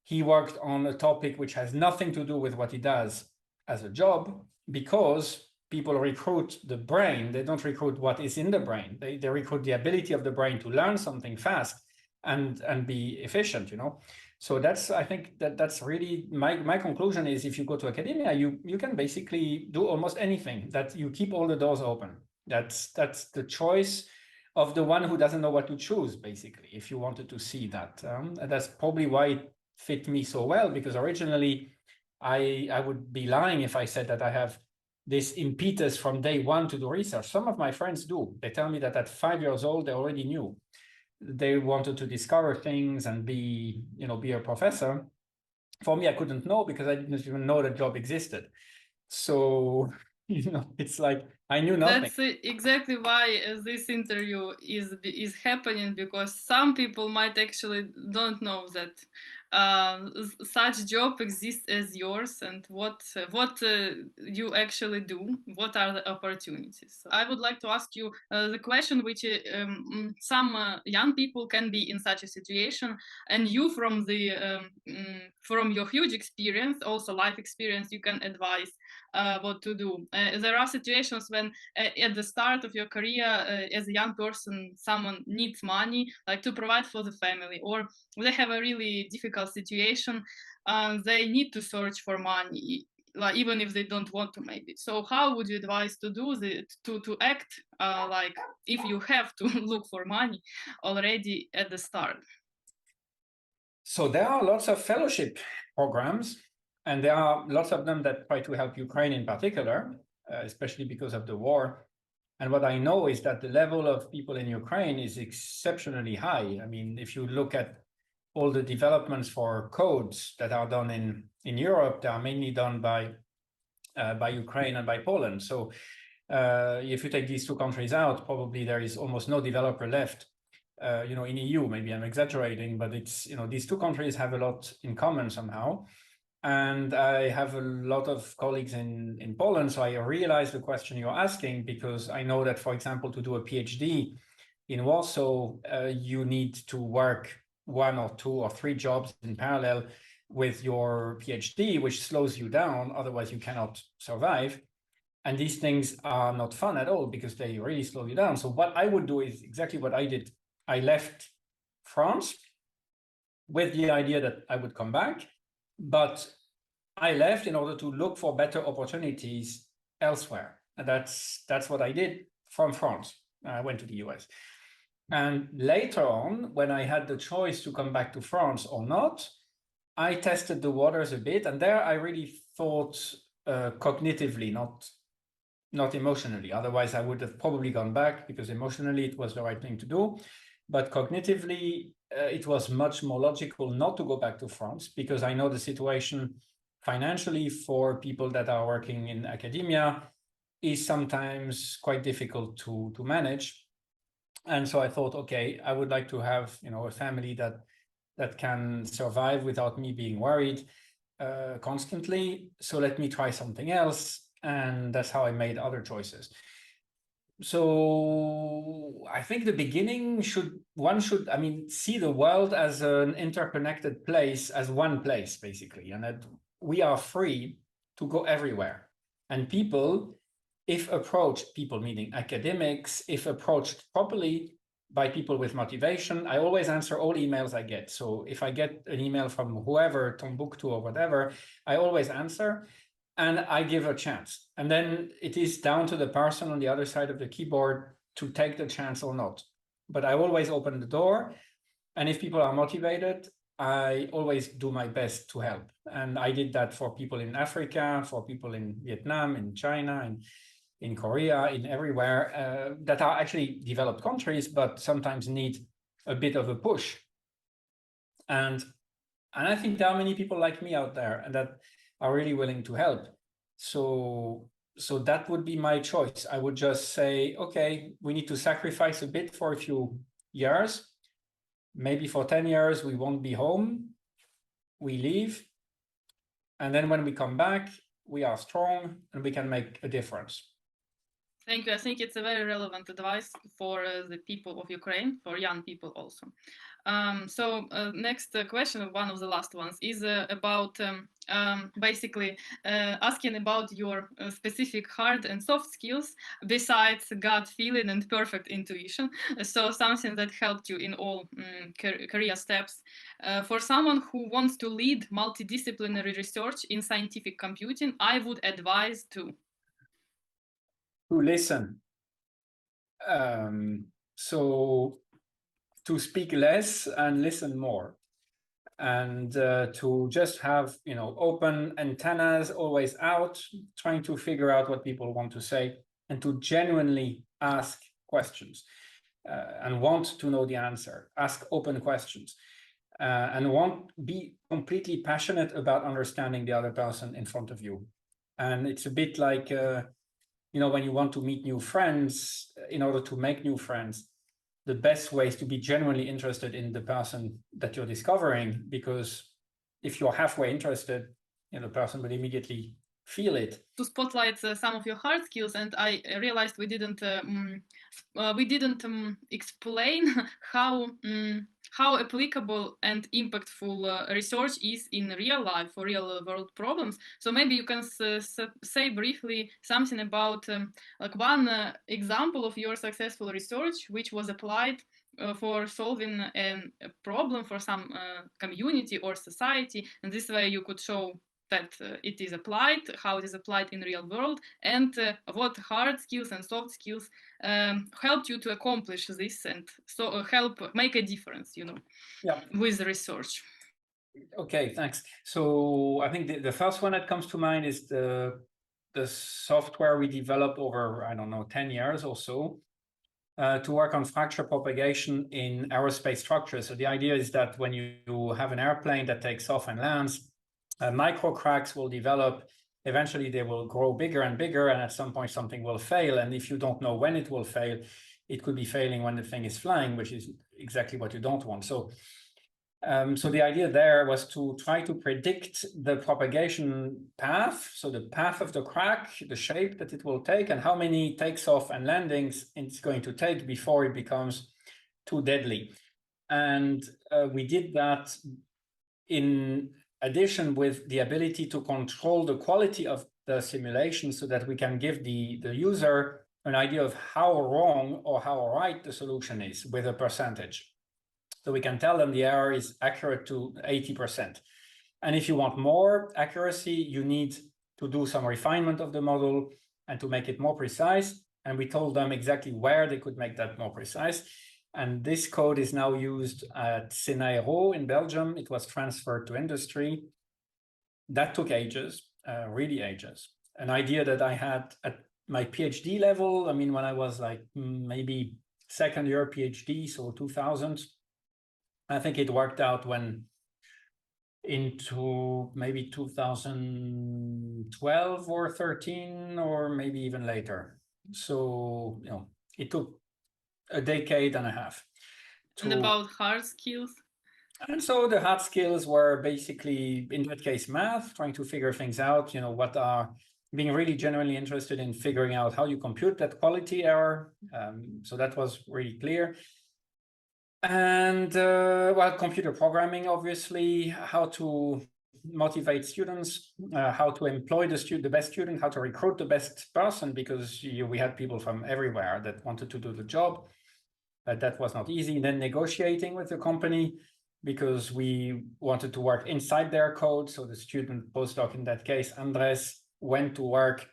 He worked on a topic which has nothing to do with what he does as a job, because people recruit the brain. They don't recruit what is in the brain. They recruit the ability of the brain to learn something fast and be efficient, you know. So I think that's really my conclusion is, if you go to academia, you can basically do almost anything, that you keep all the doors open. That's the choice of the one who doesn't know what to choose, basically, if you wanted to see that. And that's probably why it fit me so well, because originally I would be lying if I said that I have this impetus from day one to do research. Some of my friends do. They tell me that at 5 years old, they already knew. They wanted to discover things and be a professor. For me, I couldn't know, because I didn't even know the job existed. So, it's like I knew nothing. That's exactly why this interview is happening, because some people might actually don't know that such job exists as yours, and what you actually do, what are the opportunities. So I would like to ask you the question, which some young people can be in such a situation, and you, from your huge experience, also life experience, you can advise what to do. There are situations when at the start of your career as a young person, someone needs money, like to provide for the family, or they have a really difficult situation, they need to search for money, like even if they don't want to, maybe. So how would you advise to do to act like if you have to look for money already at the start? So there are lots of fellowship programs, and there are lots of them that try to help Ukraine in particular, especially because of the war. And what I know is that the level of people in Ukraine is exceptionally high. I mean, if you look at all the developments for codes that are done in Europe, they are mainly done by Ukraine and by Poland. So if you take these 2 countries out, probably there is almost no developer left. In EU, maybe I'm exaggerating, but it's, these 2 countries have a lot in common somehow. And I have a lot of colleagues in Poland, so I realize the question you're asking, because I know that, for example, to do a PhD in Warsaw, you need to work 1 or 2 or 3 jobs in parallel, with your PhD, which slows you down, otherwise you cannot survive. And these things are not fun at all because they really slow you down. So what I would do is exactly what I did. I left France with the idea that I would come back, but I left in order to look for better opportunities elsewhere. And that's what I did from France. I went to the US. And later on, when I had the choice to come back to France or not, I tested the waters a bit. And there I really thought cognitively, not emotionally. Otherwise, I would have probably gone back because emotionally it was the right thing to do. But cognitively, it was much more logical not to go back to France because I know the situation financially for people that are working in academia is sometimes quite difficult to manage. And so I thought, okay, I would like to have, a family that can survive without me being worried constantly. So let me try something else. And that's how I made other choices. So I think the beginning one should see the world as an interconnected place, as one place, basically, and that we are free to go everywhere. And people, if approached, people meaning academics, if approached properly by people with motivation, I always answer all emails I get. So if I get an email from whoever, Tombouctou or whatever, I always answer. And I give a chance. And then it is down to the person on the other side of the keyboard to take the chance or not. But I always open the door. And if people are motivated, I always do my best to help. And I did that for people in Africa, for people in Vietnam, in China, in Korea, in everywhere that are actually developed countries, but sometimes need a bit of a push. And I think there are many people like me out there and that are really willing to help. So that would be my choice. I would just say, okay, we need to sacrifice a bit for a few years. Maybe for 10 years, we won't be home. We leave. And then when we come back, we are strong and we can make a difference. Thank you. I think it's a very relevant advice for the people of Ukraine, for young people also. So next question, one of the last ones, is about basically asking about your specific hard and soft skills besides gut feeling and perfect intuition. So something that helped you in all career steps. For someone who wants to lead multidisciplinary research in scientific computing, I would advise to listen. So to speak less and listen more, and to just have open antennas always out, trying to figure out what people want to say, and to genuinely ask questions and want to know the answer. Ask open questions and be completely passionate about understanding the other person in front of you. And it's a bit like when you want to meet new friends, in order to make new friends, the best way is to be genuinely interested in the person that you're discovering, because if you're halfway interested, the person will immediately feel it. To spotlight some of your hard skills, and I realized we didn't explain how applicable and impactful research is in real life for real world problems. So maybe you can say briefly something about like one example of your successful research which was applied for solving a problem for some community or society, and this way you could show that it is applied, how it is applied in real world, and what hard skills and soft skills helped you to accomplish this, and so help make a difference, with research. Okay, thanks. So I think the first one that comes to mind is the software we developed over, 10 years or so, to work on fracture propagation in aerospace structures. So the idea is that when you have an airplane that takes off and lands, micro cracks will develop. Eventually they will grow bigger and bigger, and at some point something will fail. And if you don't know when it will fail, it could be failing when the thing is flying, which is exactly what you don't want. So the idea there was to try to predict the propagation path, so the path of the crack, the shape that it will take, and how many takes off and landings it's going to take before it becomes too deadly. And we did that in addition with the ability to control the quality of the simulation so that we can give the user an idea of how wrong or how right the solution is with a percentage. So we can tell them the error is accurate to 80%. And if you want more accuracy, you need to do some refinement of the model and to make it more precise. And we told them exactly where they could make that more precise. And this code is now used at Senairo in Belgium. It was transferred to industry. That took ages, really ages. An idea that I had at my PhD level, I mean, when I was like maybe second year PhD, so 2000, I think it worked out when into maybe 2012 or 13, or maybe even later. So, you know, it took a decade and a half. And about hard skills? And so the hard skills were basically, in that case, math, trying to figure things out, you know, what are, being really genuinely interested in figuring out how you compute that quality error. So that was really clear. And well, computer programming, obviously, how to motivate students, how to employ the best student, how to recruit the best person, because we had people from everywhere that wanted to do the job. That was not easy. And then negotiating with the company, because we wanted to work inside their code. So the student postdoc, in that case, Andres, went to work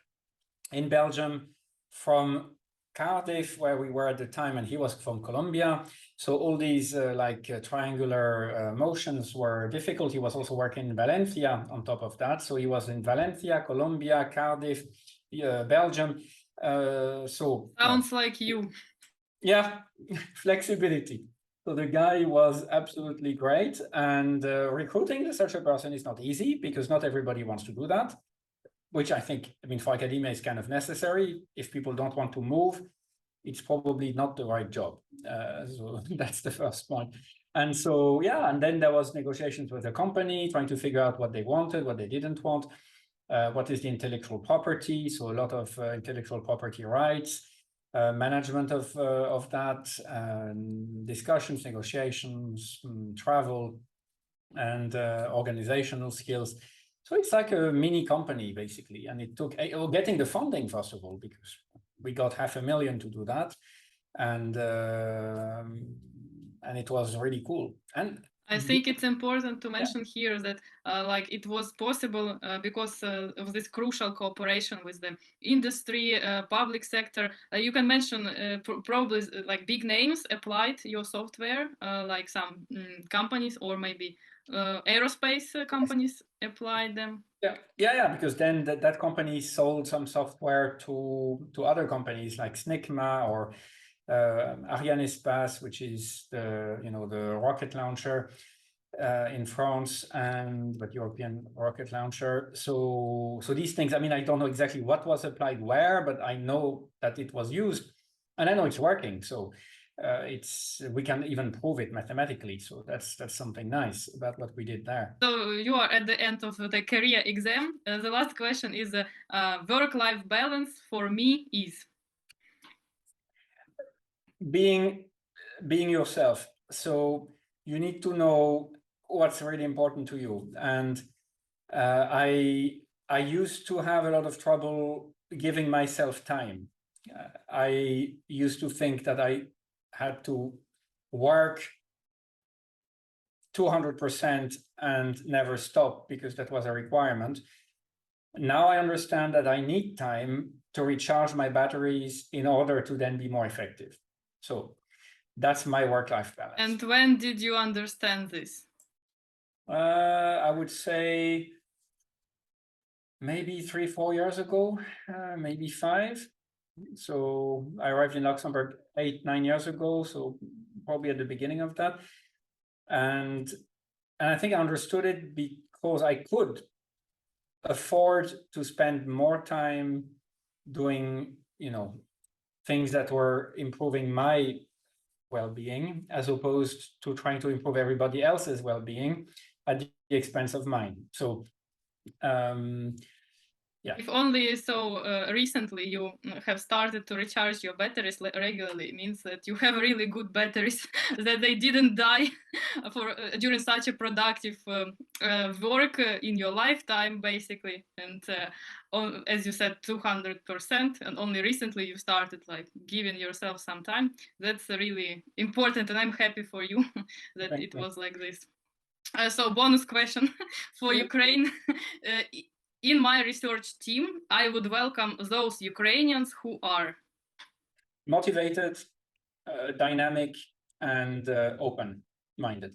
in Belgium from Cardiff, where we were at the time, and he was from Colombia. So all these triangular motions were difficult. He was also working in Valencia on top of that. So he was in Valencia, Colombia, Cardiff, Belgium. So sounds like you. Yeah, flexibility. So the guy was absolutely great. And recruiting such a person is not easy, because not everybody wants to do that, which I think, I mean, for academia is kind of necessary. If people don't want to move, it's probably not the right job. So that's the first point. And so, yeah, and then there was negotiations with the company, trying to figure out what they wanted, what they didn't want, what is the intellectual property. So a lot of intellectual property rights, management of that, discussions, negotiations, travel, and organizational skills. So it's like a mini company, basically. And it took getting the funding, first of all, because we got $500,000 to do that. And it was really cool. And I think it's important to mention here that like it was possible because of this crucial cooperation with the industry, public sector. You can mention probably like big names applied your software, like some companies, or maybe aerospace companies applied them. Yeah, because then that company sold some software to other companies like SNICMA or Arianespace, which is the rocket launcher in France, but European rocket launcher. So these things, I mean, I don't know exactly what was applied where, but I know that it was used, and I know it's working. So we can even prove it mathematically. So that's something nice about what we did there. So you are at the end of the career exam. The last question is work-life balance for me is being yourself. So you need to know what's really important to you. And I used to have a lot of trouble giving myself time. I used to think that I had to work 200% and never stop, because that was a requirement. Now I understand that I need time to recharge my batteries in order to then be more effective. So that's my work-life balance. And when did you understand this? I would say maybe 3-4 years ago, maybe 5. So I arrived in Luxembourg 8-9 years ago, so probably at the beginning of that. And I think I understood it because I could afford to spend more time doing, things that were improving my well-being, as opposed to trying to improve everybody else's well-being at the expense of mine. So Yeah. If only so recently you have started to recharge your batteries regularly, it means that you have really good batteries, that they didn't die for during such a productive work in your lifetime, basically. And as you said, 200%, and only recently you started like giving yourself some time. That's really important, and I'm happy for you that it was like this. So bonus question for Ukraine. In my research team, I would welcome those Ukrainians who are motivated, dynamic, and open-minded.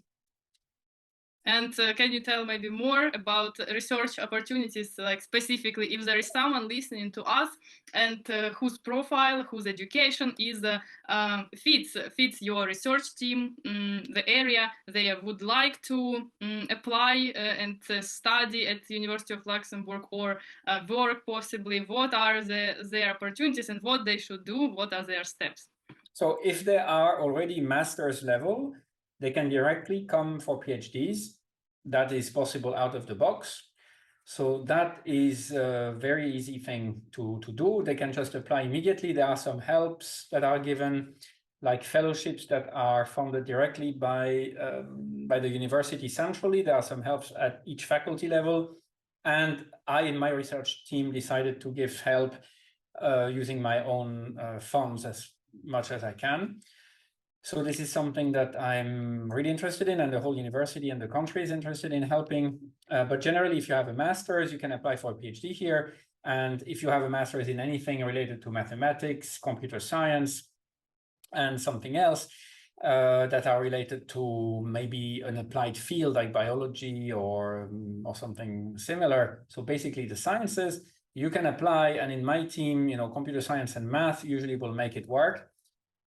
And can you tell maybe more about research opportunities, like specifically if there is someone listening to us and whose profile, whose education is fits your research team, the area they would like to apply and study at the University of Luxembourg or work possibly? What are their opportunities and what they should do? What are their steps? So if they are already master's level, they can directly come for PhDs. That is possible out of the box. So that is a very easy thing to do. They can just apply immediately. There are some helps that are given, like fellowships that are funded directly by the university centrally. There are some helps at each faculty level. And I, in my research team, decided to give help using my own funds as much as I can. So this is something that I'm really interested in, and the whole university and the country is interested in helping. But generally, if you have a master's, you can apply for a PhD here. And if you have a master's in anything related to mathematics, computer science, and something else that are related to maybe an applied field like biology or something similar. So basically the sciences, you can apply. And in my team, computer science and math usually will make it work,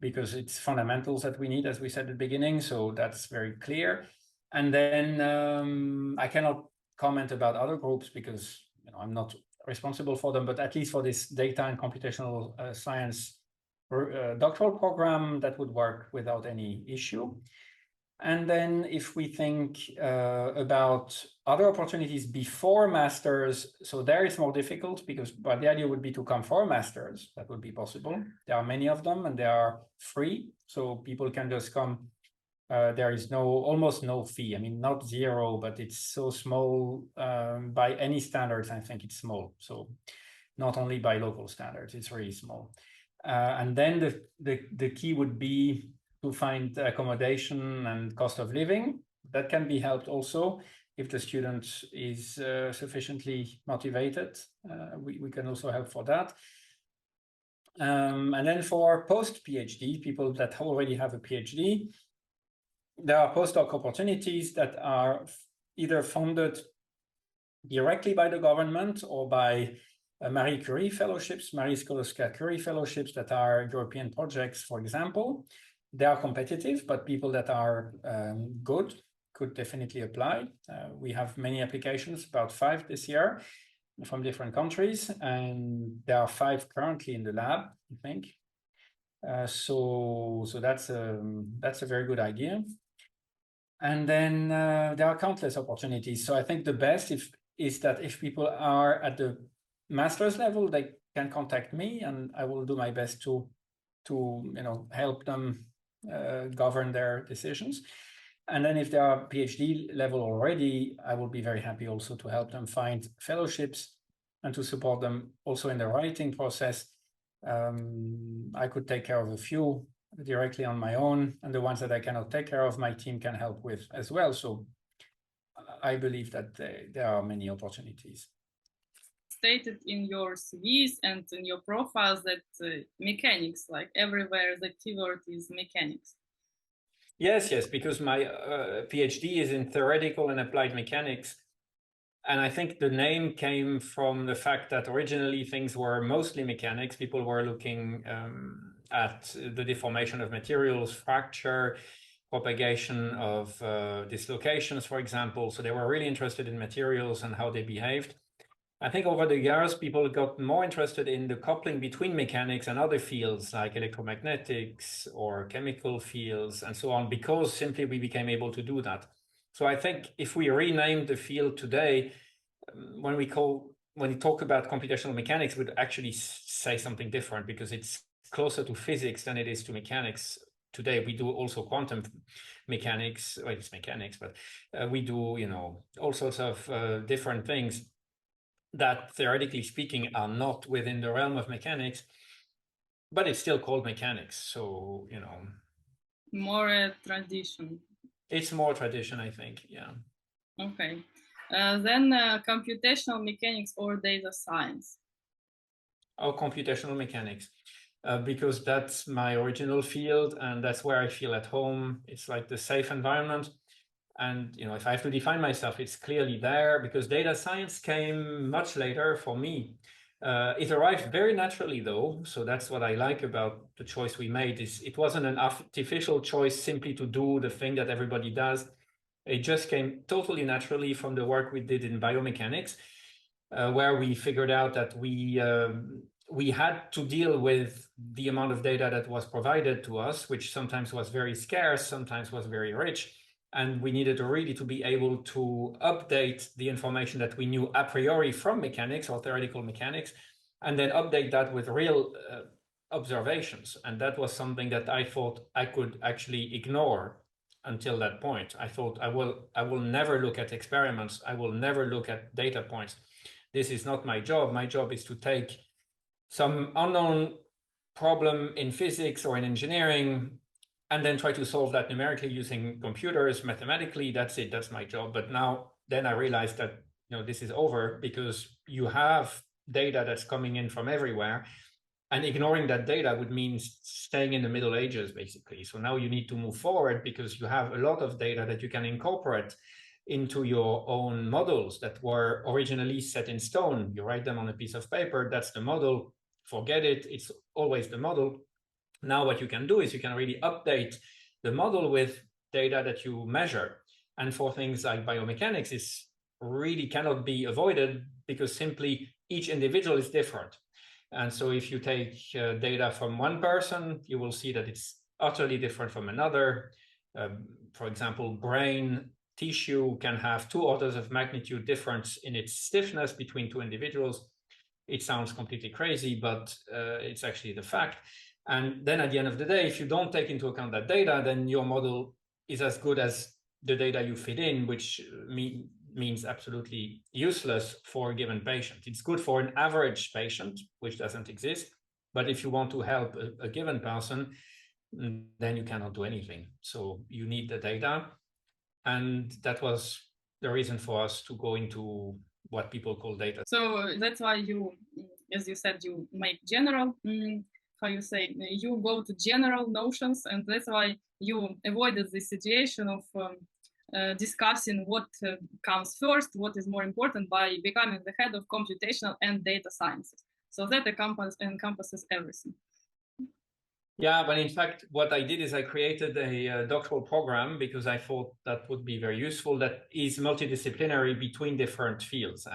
because it's fundamentals that we need, as we said at the beginning. So that's very clear. And then I cannot comment about other groups because I'm not responsible for them, but at least for this data and computational science doctoral program, that would work without any issue. And then if we think about other opportunities before masters, so there it's more difficult because the idea would be to come for a masters. That would be possible. There are many of them and they are free. So people can just come. There is almost no fee. I mean, not zero, but it's so small by any standards. I think it's small. So not only by local standards, it's really small. And then the key would be to find accommodation and cost of living. That can be helped also if the student is sufficiently motivated. We can also help for that. And then for post-PhD, people that already have a PhD, there are postdoc opportunities that are either funded directly by the government or by Marie Curie fellowships, Marie Skłodowska-Curie fellowships that are European projects, for example. They are competitive, but people that are good could definitely apply. We have many applications, about 5 this year from different countries, and there are 5 currently in the lab, I think. So that's a very good idea. And then there are countless opportunities. So I think the best is that if people are at the master's level, they can contact me, and I will do my best to help them govern their decisions. And then if they are PhD level already, I will be very happy also to help them find fellowships and to support them also in the writing process. I could take care of a few directly on my own, and the ones that I cannot take care of, my team can help with as well. So I believe that there are many opportunities. Stated in your CVs and in your profiles that mechanics, like everywhere the keyword is mechanics. Yes, because my PhD is in theoretical and applied mechanics. And I think the name came from the fact that originally things were mostly mechanics. People were looking at the deformation of materials, fracture, propagation of dislocations, for example. So they were really interested in materials and how they behaved. I think over the years, people got more interested in the coupling between mechanics and other fields like electromagnetics or chemical fields and so on, because simply we became able to do that. So I think if we rename the field today, when we call when you talk about computational mechanics, would actually say something different because it's closer to physics than it is to mechanics. Today we do also quantum mechanics, well, it's mechanics, but we do, you know, all sorts of different things that theoretically speaking are not within the realm of mechanics, but it's still called mechanics. So, you know, more tradition. It's more tradition, I think. Yeah. Okay. Then computational mechanics or data science. Oh, computational mechanics. Because that's my original field and that's where I feel at home. It's like the safe environment. And, you know, if I have to define myself, it's clearly there because data science came much later for me. It arrived very naturally though. So that's what I like about the choice we made is it wasn't an artificial choice simply to do the thing that everybody does. It just came totally naturally from the work we did in biomechanics, where we figured out that we had to deal with the amount of data that was provided to us, which sometimes was very scarce, sometimes was very rich. And we needed really to be able to update the information that we knew a priori from mechanics or theoretical mechanics, and then update that with real observations. And that was something that I thought I could actually ignore until that point. I thought I will never look at experiments. I will never look at data points. This is not my job. My job is to take some unknown problem in physics or in engineering and then try to solve that numerically using computers, mathematically. That's it, that's my job. But now, then I realized that, you know, this is over because you have data that's coming in from everywhere and ignoring that data would mean staying in the Middle Ages, basically. So now you need to move forward because you have a lot of data that you can incorporate into your own models that were originally set in stone. You write them on a piece of paper, that's the model. Forget it, it's always the model. Now what you can do is you can really update the model with data that you measure. And for things like biomechanics, it's really cannot be avoided because simply each individual is different. And so if you take data from one person, you will see that it's utterly different from another. For example, brain tissue can have 2 orders of magnitude difference in its stiffness between 2 individuals. It sounds completely crazy, but it's actually the fact. And then at the end of the day, if you don't take into account that data, then your model is as good as the data you feed in, which means absolutely useless for a given patient. It's good for an average patient, which doesn't exist. But if you want to help a given person, then you cannot do anything. So you need the data. And that was the reason for us to go into what people call data. So that's why you, as you said, you make general, how you say, you go to general notions, and that's why you avoided the situation of discussing what comes first, what is more important, by becoming the head of computational and data sciences. So that encompasses everything. Yeah, but in fact, what I did is I created a doctoral program because I thought that would be very useful, that is multidisciplinary between different fields.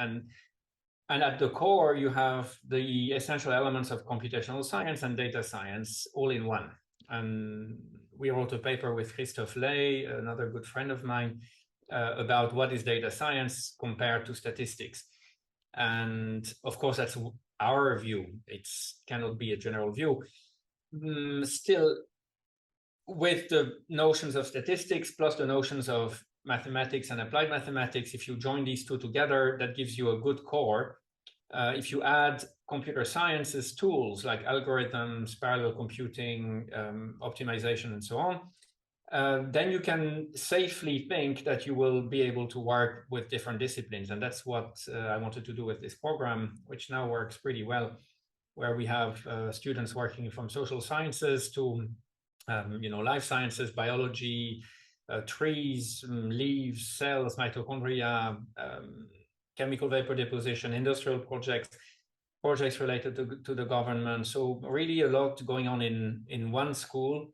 And at the core, you have the essential elements of computational science and data science all in one. And we wrote a paper with Christophe Lay, another good friend of mine, about what is data science compared to statistics. And of course, that's our view. It cannot be a general view. Still, with the notions of statistics plus the notions of mathematics and applied mathematics, if you join these two together, that gives you a good core. If you add computer sciences tools like algorithms, parallel computing, optimization, and so on, then you can safely think that you will be able to work with different disciplines. And that's what I wanted to do with this program, which now works pretty well, where we have students working from social sciences to life sciences, biology, trees, leaves, cells, mitochondria, chemical vapor deposition, industrial projects related to the government. So really a lot going on in one school.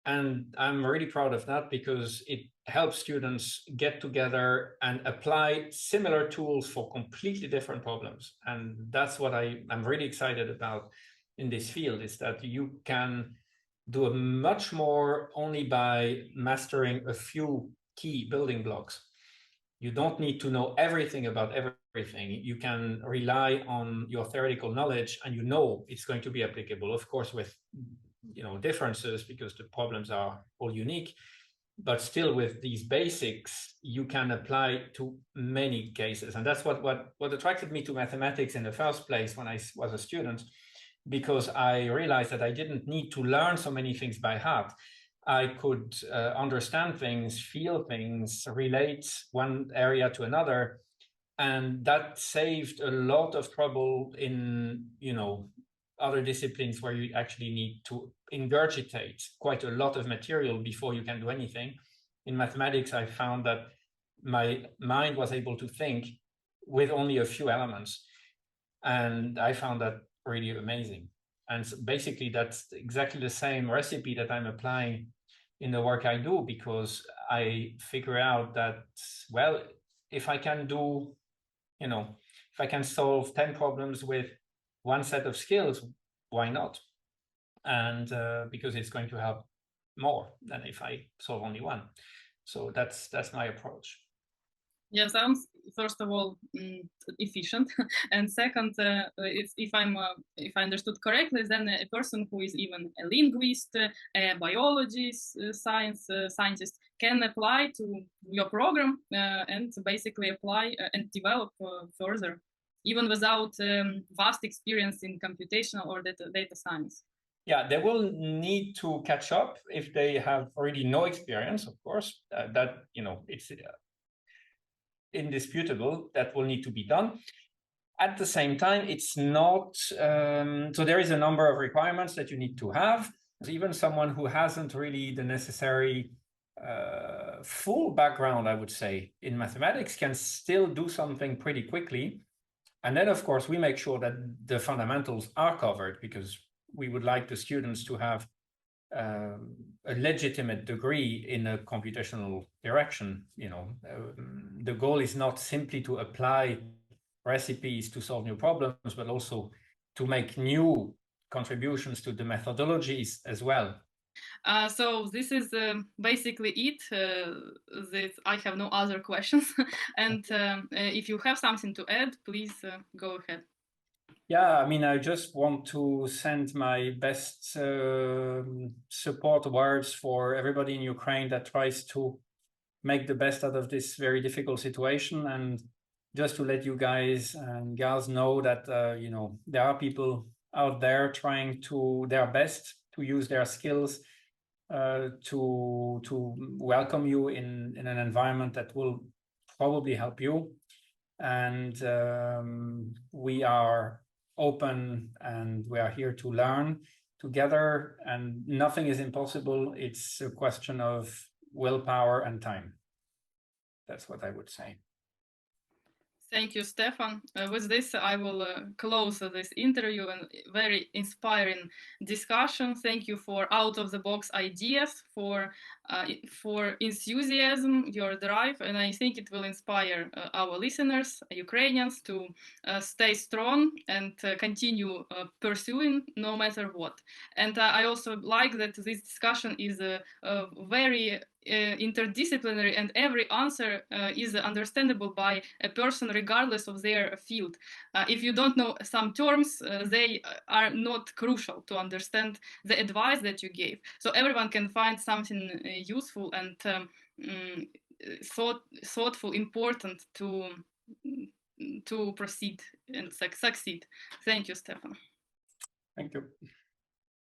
And I'm really proud of that because it helps students get together and apply similar tools for completely different problems. And that's what I'm really excited about in this field, is that you can do a much more only by mastering a few key building blocks. You don't need to know everything about everything. You can rely on your theoretical knowledge, and you know it's going to be applicable, of course, with differences, because the problems are all unique. But still, with these basics, you can apply to many cases. And that's what attracted me to mathematics in the first place when I was a student, because I realized that I didn't need to learn so many things by heart. I could understand things, feel things, relate one area to another. And that saved a lot of trouble in, other disciplines where you actually need to ingurgitate quite a lot of material before you can do anything. In mathematics, I found that my mind was able to think with only a few elements. And I found that really amazing. And so basically, that's exactly the same recipe that I'm applying in the work I do, because I figure out that, well, if I can do, if I can solve 10 problems with one set of skills, why not? And because it's going to help more than if I solve only one. So that's my approach. Yeah, sounds first of all efficient, and second, if I understood correctly, then a person who is even a linguist, a biologist, scientist can apply to your program and basically apply and develop further, even without vast experience in computational or data science. Yeah, they will need to catch up if they have already no experience, of course. That it's indisputable, that will need to be done. At the same time, it's not, so there is a number of requirements that you need to have. Even someone who hasn't really the necessary full background, I would say, in mathematics can still do something pretty quickly. And then, of course, we make sure that the fundamentals are covered, because we would like the students to have a legitimate degree in a computational direction. The goal is not simply to apply recipes to solve new problems, but also to make new contributions to the methodologies as well. So this is basically it. I have no other questions. And if you have something to add, please go ahead. Yeah, I mean, I just want to send my best support words for everybody in Ukraine that tries to make the best out of this very difficult situation. And just to let you guys and gals know that, there are people out there trying to their best to use their skills to welcome you in an environment that will probably help you. And we are open, and we are here to learn together, and nothing is impossible. It's a question of willpower and time. That's what I would say. Thank you, Stefan. With this, I will close this interview and very inspiring discussion. Thank you for out-of-the-box ideas, for enthusiasm, your drive, and I think it will inspire our listeners, Ukrainians, to stay strong and continue pursuing no matter what. And I also like that this discussion is very interdisciplinary, and every answer is understandable by a person regardless of their field. If you don't know some terms, they are not crucial to understand the advice that you gave. So everyone can find something useful and thoughtful, important to proceed and succeed. Thank you, Stefan. Thank you.